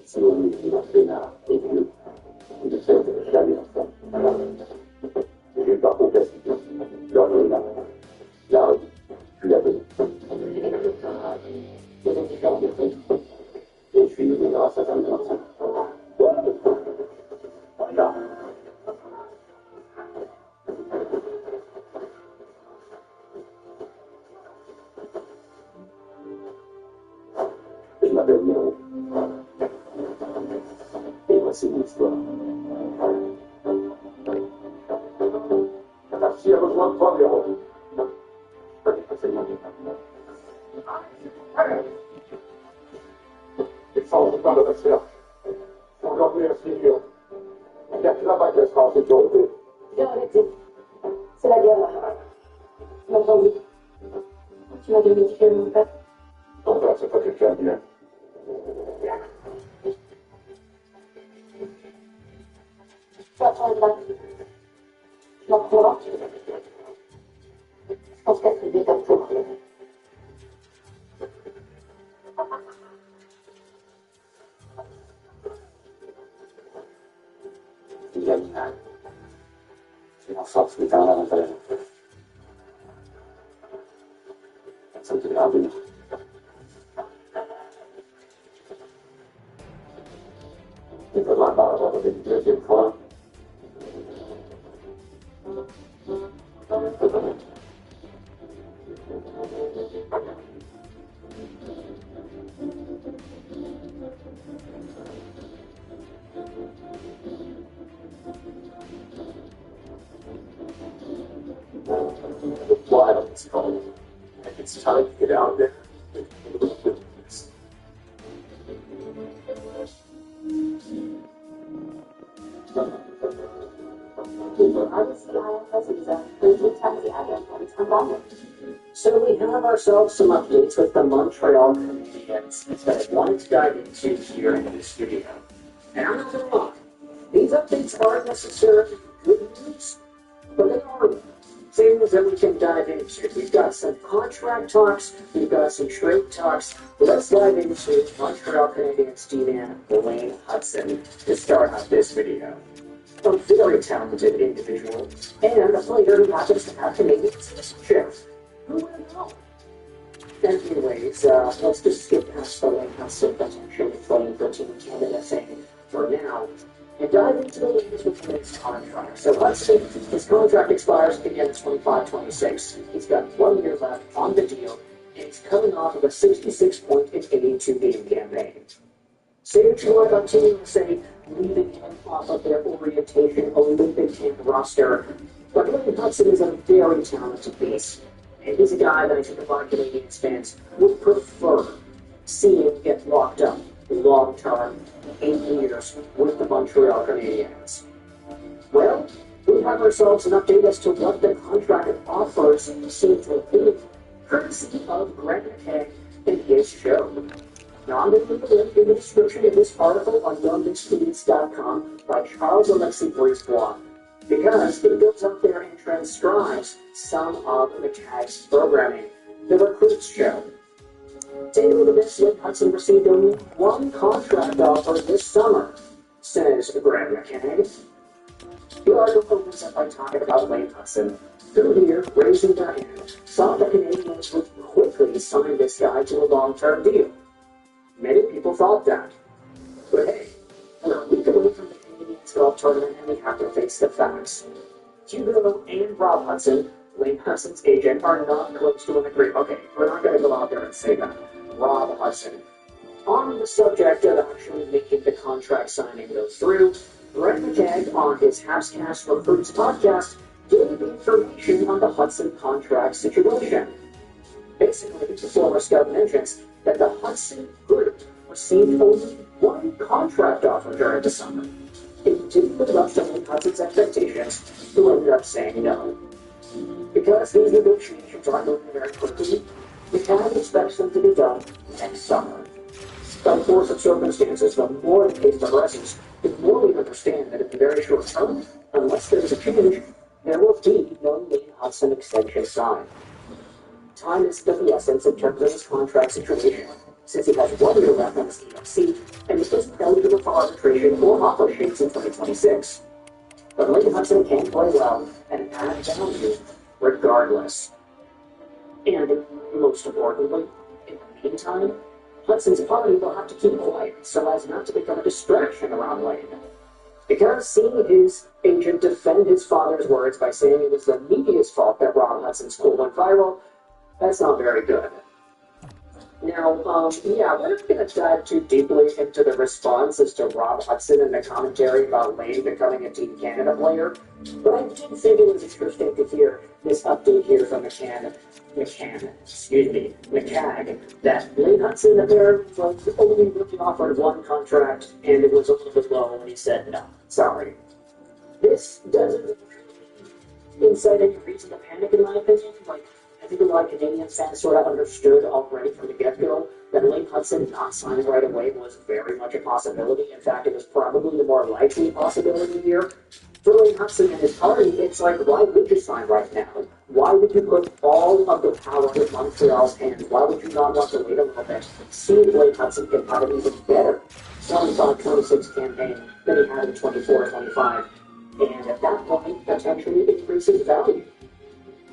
Si on vive appena et vieux, il ne perd jamais enfant. J'ai pas compris, l'homme là, la vie, tu l'as vu. Et je suis venu grâce à ta mère. Voilà. Je m'appelle Néo. Et voici mon histoire. La fille a besoin de toi, Véro. Il faut pas de recherche. Aujourd'hui, un figure. Il y a que là-bas qu'elle sera en sécurité. Viens arrêter. C'est la guerre. Tu m'as entendu. Tu m'as donné tuer mon père. Ton père, c'est pas quelqu'un de bien. Tu vas prendre le bac. Tu m'en prendras. Je pense qu'elle se détape pour. Genial. C'est une force qui t'a un avantage. Ça me fait grave. Il faudra pas avoir une deuxième fois. The wild is cold. And it's time to get out there and do a little bit of this. So we have ourselves some updates with the Montreal Canadiens that I wanted to dive into here in this video. And I'm not going to lie, these updates aren't necessarily good news, but they are things that we can dive into. We've got some contract talks, we've got some trade talks. Let's dive into Montreal Canadiens D-man Blaine Hudson to start out this video. A very talented individual, and a player who happens to have Canadian citizenship. Who would have known? Anyways, let's just skip past the Blaine Hudson potentially playing for Team Canada thing for now, and dive into the latest with his contract. So Hudson, his contract expires at the end of 25-26. He's got 1 year left on the deal, and he's coming off of a 66-point and 82-game campaign. Say what you want about Team USA leaving him off of their orientation Olympic team roster, but Blaine Hudson is a very talented piece, and he's a guy that I think a lot of Canadiens fans would prefer seeing get locked up long-term, 8 years with the Montreal Canadiens. Well, we have ourselves an update as to what the contract offers seem to be, courtesy of Greg McKay and his show. Now, I'm going to leave a link in the description of this article on youngexpedients.com by Charles Alexi Brisebois, because it goes up there and transcribes some of McKay's programming. The Recruits Show. Take a look at this. Lynn Hudson received only one contract offer this summer, says Greg McKay. The article opens up by talking about Lane Hudson, who here, raising their hand, saw the Canadians would quickly sign this guy to a long-term deal. Many people thought that. But hey, we're a week away from the Canadians golf tournament and we have to face the facts. Hugo and Rob Hudson, Lane Hudson's agent, are not close to an agreement. Okay, we're not going to go out there and say that. Rob Hudson. On the subject of actually making the contract signing go through, Greg McKay on his Habscast Recruits podcast gave information on the Hudson contract situation. Basically, the former scout mentions that the Hudson group received only one contract offer during the summer. It didn't live up to Lane Hudson's expectations, who ended up saying no. Because these negotiations are moving very quickly, McKay expects them to be done next summer. By force of circumstances, the more the case progresses, the more we understand that in the very short term, unless there is a change, there will be no Lane Hudson extension signed. Time is of the essence in terms of his contract situation, since he has 1 year left on his ELC, and he isn't eligible for arbitration or offer sheets in 2026. But Lane Hudson can play well and add value regardless. And most importantly, in the meantime, Hudson's party will have to keep quiet so as not to become a distraction around Lane. Because seeing his agent defend his father's words by saying it was the media's fault that Rob Hudson's school went viral, that's not very good. Now, we're not going to dive too deeply into the responses to Rob Hudson and the commentary about Lane becoming a Team Canada player, but I did think it was interesting to hear this update here from McCag, that Lane Hudson apparently was only really offered one contract, and it was a little bit low, and he said, no, sorry. This doesn't incite any reason to panic, in my opinion. I think a lot of Canadian fans sort of understood already from the get-go that Lane Hudson not signing right away was very much a possibility. In fact, it was probably the more likely possibility here. For Lane Hudson and his party, it's like, why would you sign right now? Why would you put all of the power in Montreal's hands? Why would you not want to wait a little bit? See if Lane Hudson can have an even better 25-26 campaign than he had in 24-25. And at that point, potentially increases value.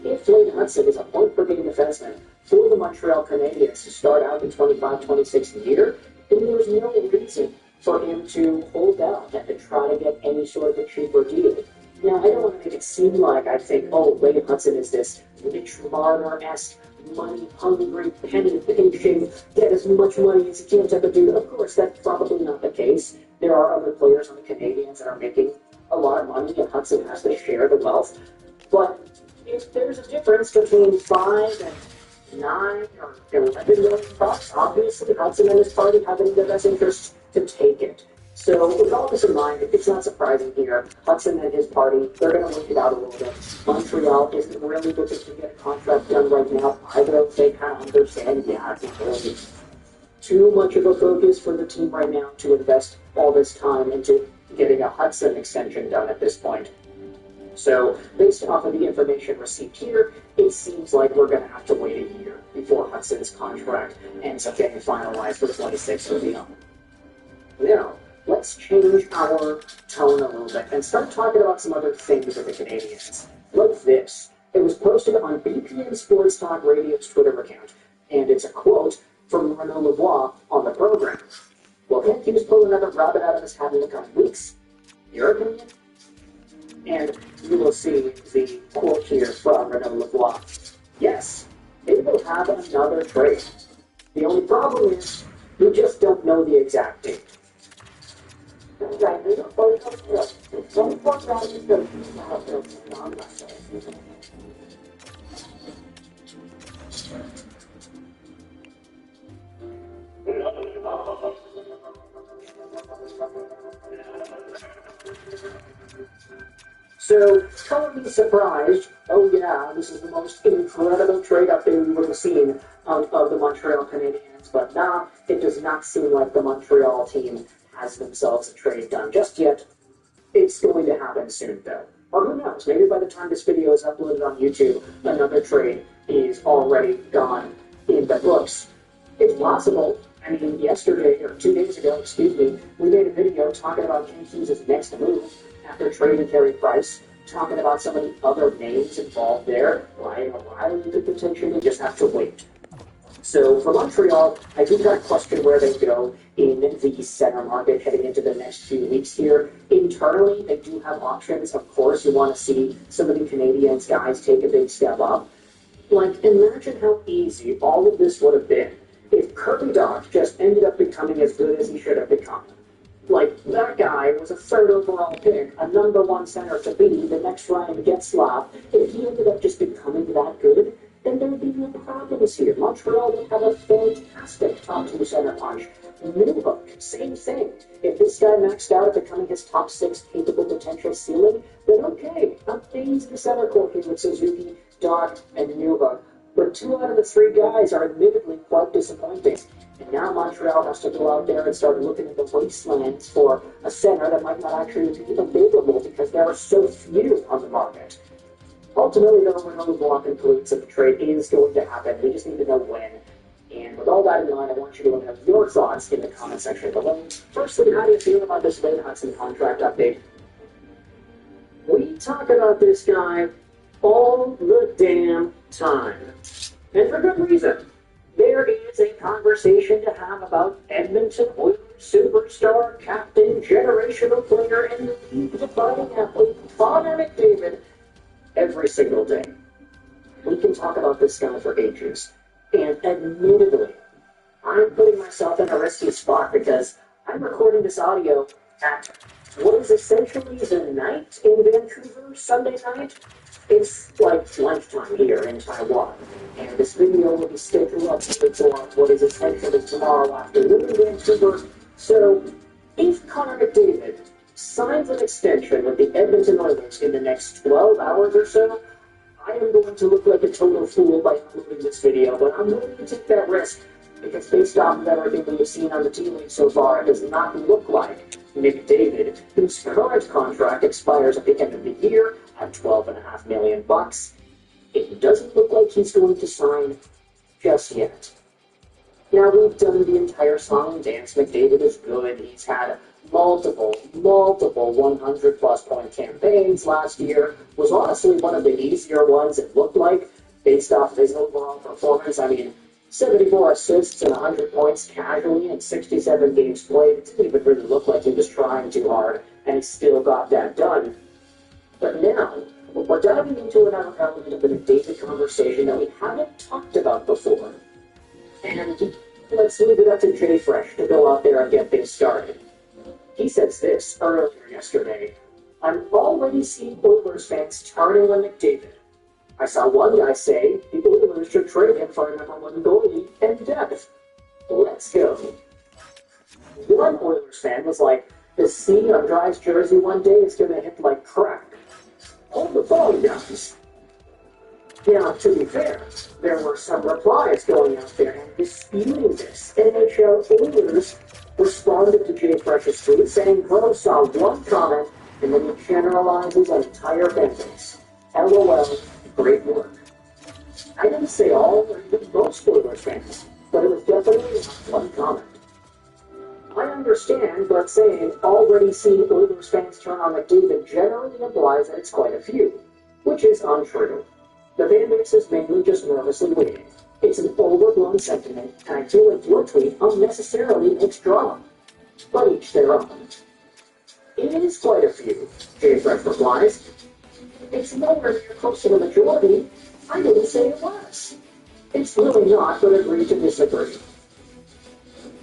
If Lane Hudson is a point-per-game defenseman for the Montreal Canadiens to start out the 25-26 year, then there's no reason for him to hold out and to try to get any sort of a cheaper deal. Now, I don't want to make it seem like I think, Lane Hudson is this Mitch Marner-esque, money-hungry, penny-pinching, get as much money as he can type of dude. Of course, that's probably not the case. There are other players on the Canadiens that are making a lot of money, and Hudson has to share the wealth. But if there's a difference between 5 and 9 or 11 million bucks, obviously Hudson and his party have it in their best interest to take it. So with all this in mind, it's not surprising here. Hudson and his party, they're going to work it out a little bit. Montreal isn't really looking to get a contract done right now. Either they kind of understand, it's not really too much of a focus for the team right now to invest all this time into getting a Hudson extension done at this point. So, based off of the information received here, it seems like we're going to have to wait a year before Hudson's contract ends up getting finalized for the 26th or beyond. Now, let's change our tone a little bit and start talking about some other things with the Canadians. Like this. It was posted on BPN Sports Talk Radio's Twitter account, and it's a quote from Renaud Lavoie on the program. Will Kent Hughes pull another rabbit out of his hat in the coming weeks? Your opinion? And you will see the quote here from Renaud Lavoie. Yes, they will have another trade. The only problem is, we just don't know the exact date. So, totally surprised. Oh yeah, this is the most incredible trade update we would have seen out of the Montreal Canadiens. But nah, it does not seem like the Montreal team has themselves a trade done just yet. It's going to happen soon, though. Or who knows, maybe by the time this video is uploaded on YouTube, another trade is already gone in the books. It's possible. I mean, yesterday, or 2 days ago, excuse me, we made a video talking about Ken Hughes' next move after trading Carey Price, talking about some of the other names involved there. Ryan O'Reilly could potentially just have to wait. So for Montreal, I do kind of question where they go in the center market heading into the next few weeks here. Internally, they do have options. Of course, you want to see some of the Canadiens guys take a big step up. Like, imagine how easy all of this would have been if Kirby Dach just ended up becoming as good as he should have become. Like, that guy was a third overall pick, a #1 center to be, the next Ryan Getzlaf. If he ended up just becoming that good, then there'd be no problems here. Montreal would have a fantastic top 2 center punch. Newhook, same thing. If this guy maxed out at becoming his top 6 capable potential ceiling, then okay, amazing center core here with Suzuki, Dach, and Newhook. But 2 out of the 3 guys are admittedly quite disappointing. And now Montreal has to go out there and start looking at the wastelands for a center that might not actually be available because there are so few on the market. Ultimately, though, we're going to concludes that the trade is going to happen. We just need to know when. And with all that in mind, I want you to have your thoughts in the comment section below. Firstly, how do you feel about this Wade Hudson contract update? We talk about this guy all the damn time. And for good reason. There is a conversation to have about Edmonton Oilers superstar, captain, generational player, and league-defining athlete Connor McDavid every single day. We can talk about this guy for ages. And admittedly, I'm putting myself in a risky spot because I'm recording this audio at what is essentially the night in Vancouver, Sunday night. It's like lunchtime here in Taiwan, and this video will be scheduled up for what is essentially tomorrow afternoon in Vancouver. So, if Connor McDavid signs an extension with the Edmonton Oilers in the next 12 hours or so, I am going to look like a total fool by uploading this video, but I'm willing to take that risk because based off of everything we've seen on the T-League so far, it does not look like McDavid, whose current contract expires at the end of the year at $12.5 million. It doesn't look like he's going to sign just yet. Now, we've done the entire song and dance. McDavid is good. He's had multiple 100-plus point campaigns last year. Was honestly one of the easier ones, it looked like, based off of his overall performance. I mean, 74 assists and 100 points casually in 67 games played. It didn't even really look like he was trying too hard, and he still got that done. But now, we're diving into another element of the McDavid conversation that we haven't talked about before. And let's leave it up to Jay Fresh to go out there and get things started. He says this earlier yesterday: I'm already seeing Oilers fans turning on McDavid. I saw one guy say the Oilers should trade him for a #1 goalie and depth. Let's go. One Oilers fan was like, the C on Dry's jersey one day is going to hit like crack. Hold the phone, guys. Now, to be fair, there were some replies going out there and disputing this. NHL Oilers responded to Jay Fresh's tweet saying Bro saw one comment and then he generalizes an entire sentence. LOL, great work. I didn't say all or even most Oilers fans, but it was definitely one comment. I understand, but saying already seen Oilers fans turn on McDavid generally implies that it's quite a few, which is untrue. The fan base is mainly just nervously waiting. It's an overblown sentiment, and I feel like your tweet unnecessarily makes drama. But each their own. It is quite a few, Jay Fresh replies. It's nowhere near close to the majority. I didn't say it was. It's really not, but agree to disagree.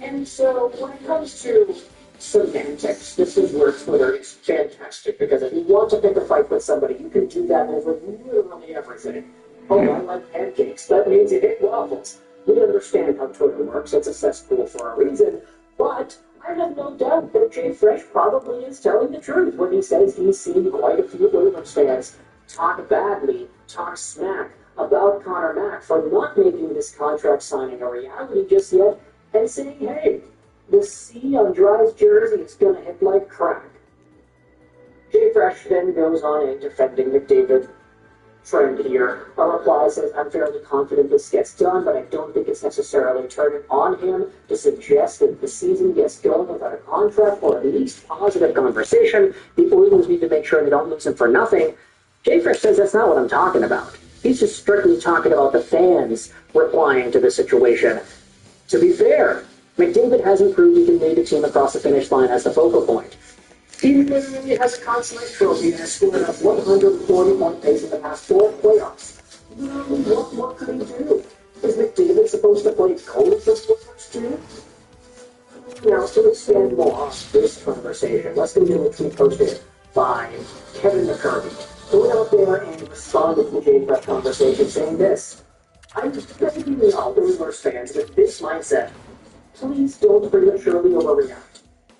And so, when it comes to semantics, this is where Twitter is fantastic, because if you want to pick a fight with somebody, you can do that over literally everything. Oh, I like pancakes. That means you hate waffles. We understand how Twitter works. It's a cesspool for a reason. But I I have no doubt that Jay Fresh probably is telling the truth when he says he's seen quite a few Oilers fans talk badly, talk smack about Connor Mack for not making this contract signing a reality just yet, and saying, hey, the C on Dry's jersey is going to hit like crack. Jay Fresh then goes on in defending McDavid. Friend here. A reply says, I'm fairly confident this gets done, but I don't think it's necessarily turning on him to suggest that the season gets going without a contract or at least positive conversation. The Oilers need to make sure they don't lose him for nothing. Jay Fresh says that's not what I'm talking about. He's just strictly talking about the fans replying to the situation. To be fair, McDavid hasn't proved he can lead the team across the finish line as the focal point. He literally has a consolation trophy and has scored a 141 pace in the past 4 playoffs. What could he do? Is McDavid supposed to play goalie for the Oilers too? Now, to expand more on this conversation, let's go to a tweet posted by Kevin McCurdy, who went out there and responded to the Jay Fresh conversation saying this. I'm just begging you all, Oilers fans, with this mindset, please don't prematurely overreact.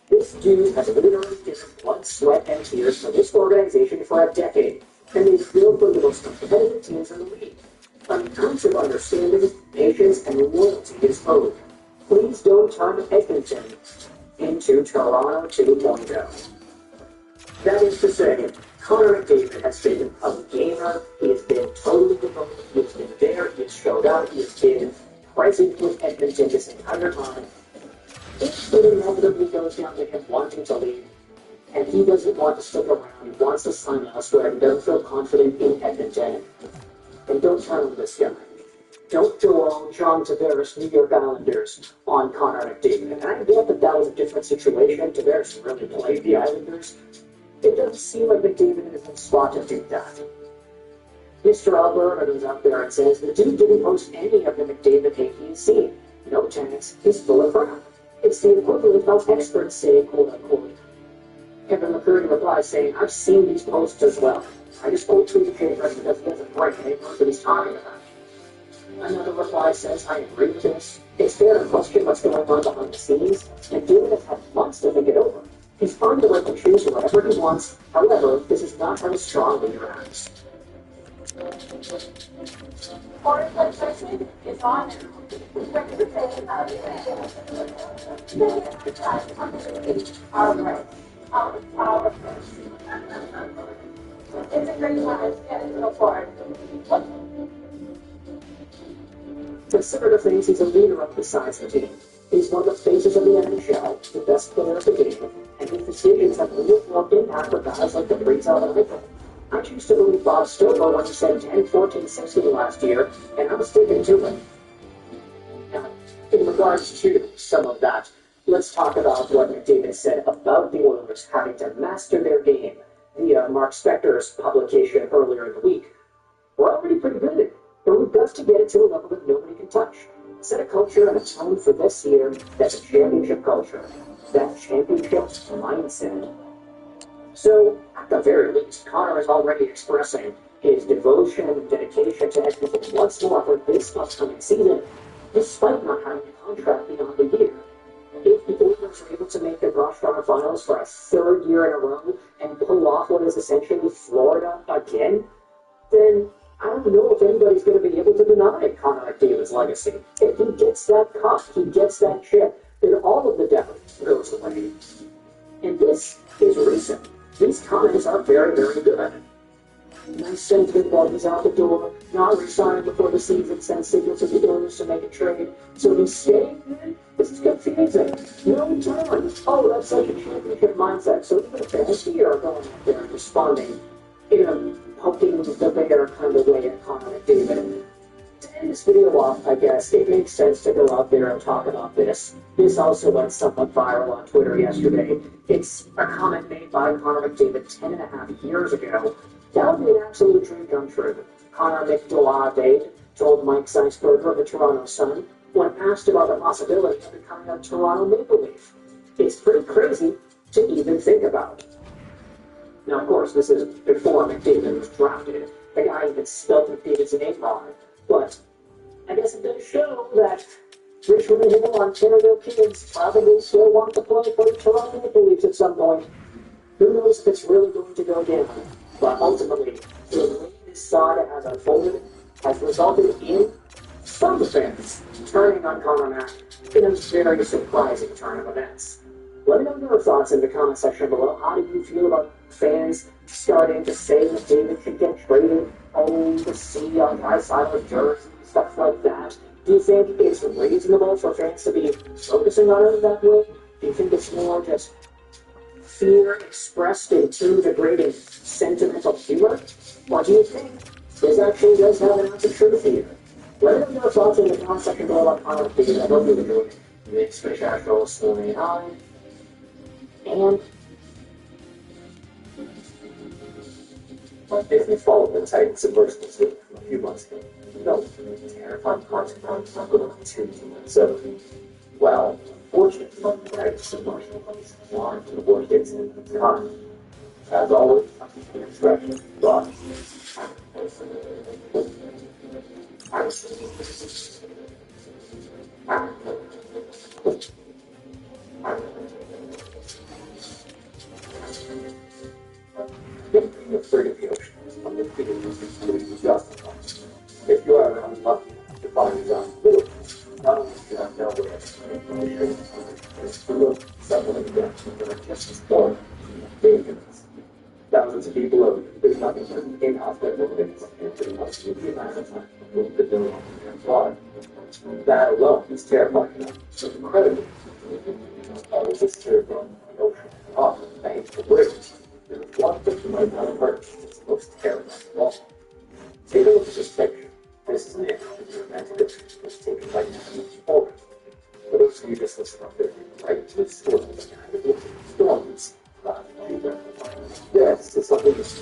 This dude has literally given blood, sweat, and tears for this organization for a decade, and they've built one of the most competitive teams in the league. An ounce of understanding, patience, and loyalty is owed. Please don't turn Edmonton into Toronto 2.0. That is to say, Connor McDavid has been a gamer, he has been totally devoted, he has been there, he has showed up, he has been present with Edmonton this entire time. If it inevitably goes down to him wanting to leave, and he doesn't want to stick around, he wants to sign elsewhere, and doesn't feel confident in Edmonton, then don't turn on this guy. Don't go all John Tavares, New York Islanders on Connor McDavid. And I get that that was a different situation. Tavares really played the Islanders. It doesn't seem like McDavid is in spot to do that. Mr. Alberta goes out there and says, the dude didn't post any of the McDavid hate he's seen. No chance, he's full of crap. It's the equivalent of experts say, quote-unquote. Kevin McCurdy replies saying, I've seen these posts as well. I just won't tweet the Jay Fresh because he doesn't break any of what he's talking about. Another reply says, I agree with this. It's fair to question what's going on behind the scenes, and David has had months to think it over. He's earned the right to choose whatever he wants. However, this is not how a strong leader acts. Forest legislation is on now. Our rights. Our rights. It's a great time to get into the forest. Consider the things he's a leader of besides the team. He's one of the faces of the NHL, the best player of the game, and his decisions have real-world impact for guys like the Breeze-Out and Mitchell. I choose to believe Bob Stoker when he said 10, 14, 16 last year, and I'm sticking to it. Now, in regards to some of that, let's talk about what McDavid said about the Oilers having to master their game via Mark Spector's publication earlier in the week. We're already pretty good at it, but we've got to get it to a level that nobody can touch. Set a culture and a tone for this year that's a championship culture. That championship mindset. So, at the very least, Connor is already expressing his devotion and dedication to Edmonton once more for this upcoming season, despite not having a contract beyond a year. If the Oilers are able to make the Rochester Finals for a 3rd year in a row and pull off what is essentially Florida again, then I don't know if anybody's going to be able to deny Connor McDavid's legacy. If he gets that cup, he gets that chip, then all of the doubt goes away. And this is recent. These comments are very, very good. Nice sentiment while he's out the door, not resigning before the season, sends signals to the Oilers to make a trade. So he's staying, man? This is confusing. No turn. Oh, that's such a championship mindset. So even if fans here are going out there and responding in a poking the bear kind of way at Connor McDavid, to end this video off, I guess, it makes sense to go out there and talk about this. This also went somewhat viral on Twitter yesterday. It's a comment made by Connor McDavid 10.5 years ago. That would be an absolute dream come true. Connor McDavid told Mike Seisberger of the Toronto Sun when asked about the possibility of becoming a Toronto Maple Leaf. It's pretty crazy to even think about. Now, of course, this is before McDavid was drafted. The guy even spelled McDavid's name wrong. But I guess it does show that Richmond Hill, Ontario kids probably still want to play for the Toronto Maple Leafs at some point. Who knows if it's really going to go down? But ultimately, the way this saga has unfolded has resulted in some fans turning on Connor Mack in a very surprising turn of events. Let me know your thoughts in the comment section below. How do you feel about fans starting to say that David should get traded overseas on Draisaitl jersey, stuff like that? Do you think it's reasonable for fans to be focusing on it that way? Do you think it's more just fear expressed in team degrading sentimental humor? Or do you think this actually does have an ounce of truth here? Let me know your thoughts in the comment section below on how it is. I hope you enjoyed this special story on. And if you followed the Titans submersibles a few months ago, you know terrifying consequences of the 2 So, well, fortunately, the Titans submersibles are to the war kids in the time. As always, an expression, but being afraid of the ocean on the feeling is justified. If you are unlucky to find yourself little, not only do you have no way of settling down to just sport, dangerous. Thousands of people over there's nothing but in-hospital livings and pretty much the amount of time the building and water. That alone is terrifying enough. So incredibly, all this terrifying the ocean off the bank of rivers. There's one thing you might not have heard. It's the most terrifying of all. Take a look at this picture. This is an image of the romantic picture that was taken by National Forward. For those of you just listening up there, right to the story behind the stories. This is something that's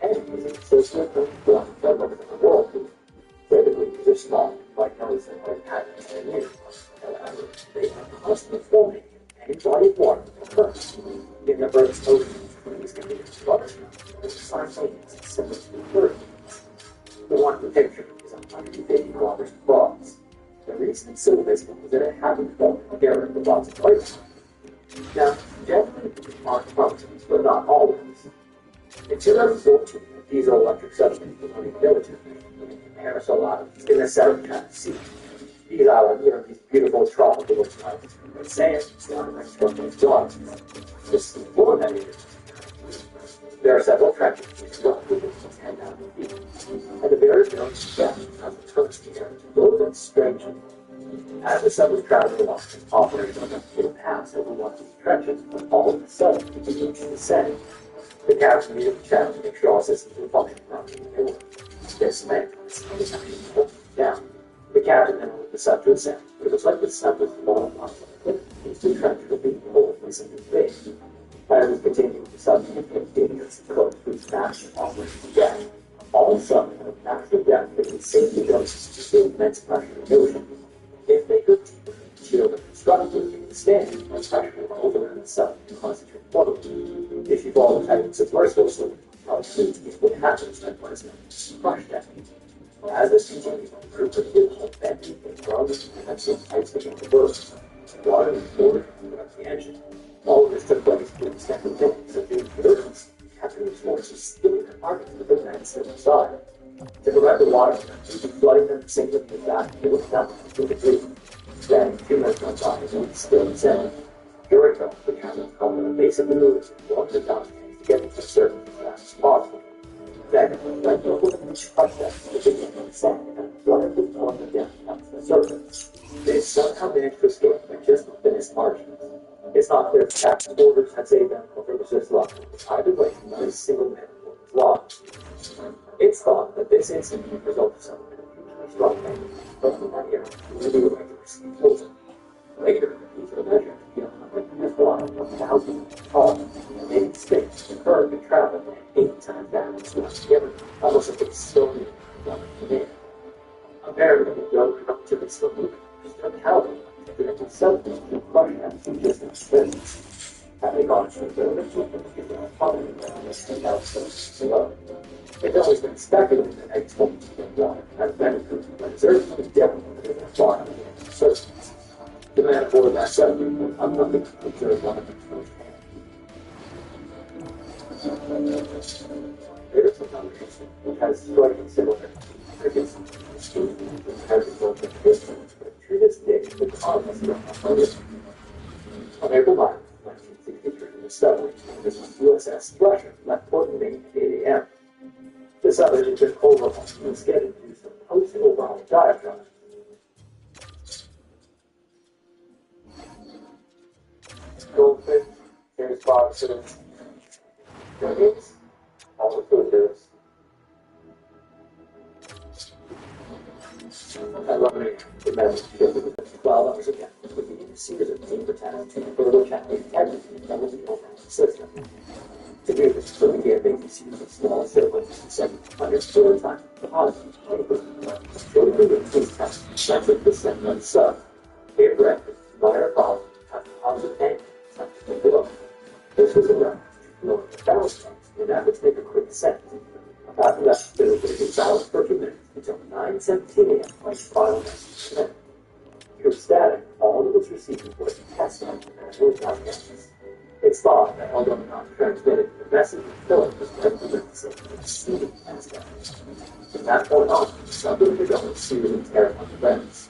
anything associated with the world. Typically, these are small, like those that have had 10 years. However, they are constantly forming any body of water occurs in the Earth's ocean. These can be exploded. Simultaneous and similar to the Earth. The one in the picture is 150 kilometers across. The reason it's so visible is that it happened to fall together in the lots of places. Now, generally, aren't functions, but not always. In 2014, a diesel-electric submarine was running diligently in Paris, a lot in the South China Sea. These islands are these beautiful tropical islands with sand, surrounded by structural jobs. This is one that is. There are several trenches which run within 10,000 feet, and the very depth of the turns the air to blow them strangely. As the sun was traveling along, operating on the paths over one of these trenches, but all of a sudden, it began to descend. The captain needed the channel to make sure all systems were functioning properly. This meant the sun was holding down. The captain then ordered the sun to ascend, but it was like the sun was falling off the cliff. These two trenches were being pulled from some space. As it continued, the sun became dangerous and close to its massive operating deck. All of a sudden, the massive deck became safely goes to the immense pressure of the ocean. If they could shield the constructively withstand the pressure over in the sun to concentrate water. If you follow the type of submersible solution, probably is what happens when it's crushed at. As this continues, the group of people bending and growing and some pipes begin to burst. Water is poured out the engine. All of this took place to the extent of things that the turbines capturing these forces still in compartments with the vents inside. To prevent the water from flooding them, sinking them back into the down to the deep. Then 2 minutes went by and it's still insane. During the captain called them basically moved to walk the down to get to the surface as fast as possible. Then, like the woman crushed them to begin to descend and flooded the form of death up to the surface. They somehow managed to escape by just within its margins. It's not clear if the captain's orders had saved them or if it was just luck. Either way, not a single man was lost. It's thought that this incident resulted from a hugely strong man from the area to the irregulars closer. Later, these were measured to be 100 meters wide, 1,000 meters tall, and they in space, the curve could travel at 8 times that distance together, almost as if it's still in the air. Apparently, the road relatively slow moving, just a caliber, but it was suddenly to crush them from distant space. having gone through the it's always been speculated that eggs will be water has benefits, but reserves is definitely in the farm. So, the man aboard that submarine, I'm not going to observe one of them firsthand. There is another instance which has striking similarities. Has resulted in history, but to this day, the cause is still unknown. On April 9, 1963, the submarine, this was USS Russia, left Port in Maine at 8 a.m. The submarine had been overhauled and scheduled to do some post-overhaul diatribes. Goldfish, James Boxers, dragons, all the filters. At 11 a.m., the men scheduled within 12 hours again, looking into series of team battalions to further challenge integrity that was the overall system. To do this, so began making series of small sailboats and 700 4 times the positive showing the police test, metric descent on sub, air breakfast, minor problem, and positive angle, something below. This was a reference to lower the ballast tanks in an effort to make a quick descent. After that, there was a silence for a few minutes until 9:17 a.m. when the final message came in. Through static, all that was received was a test on and was not answers. It's thought that although not transmitted, the message Philip was representing a seeding aspect. From that point on, some of the government series of terrifying events.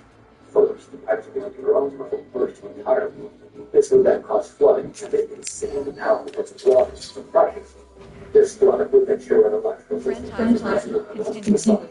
First, the pipes of the Rome were burst entirely. This would then cause flooding and make insane outputs of water from pressure. This flood would ensure an electrical system.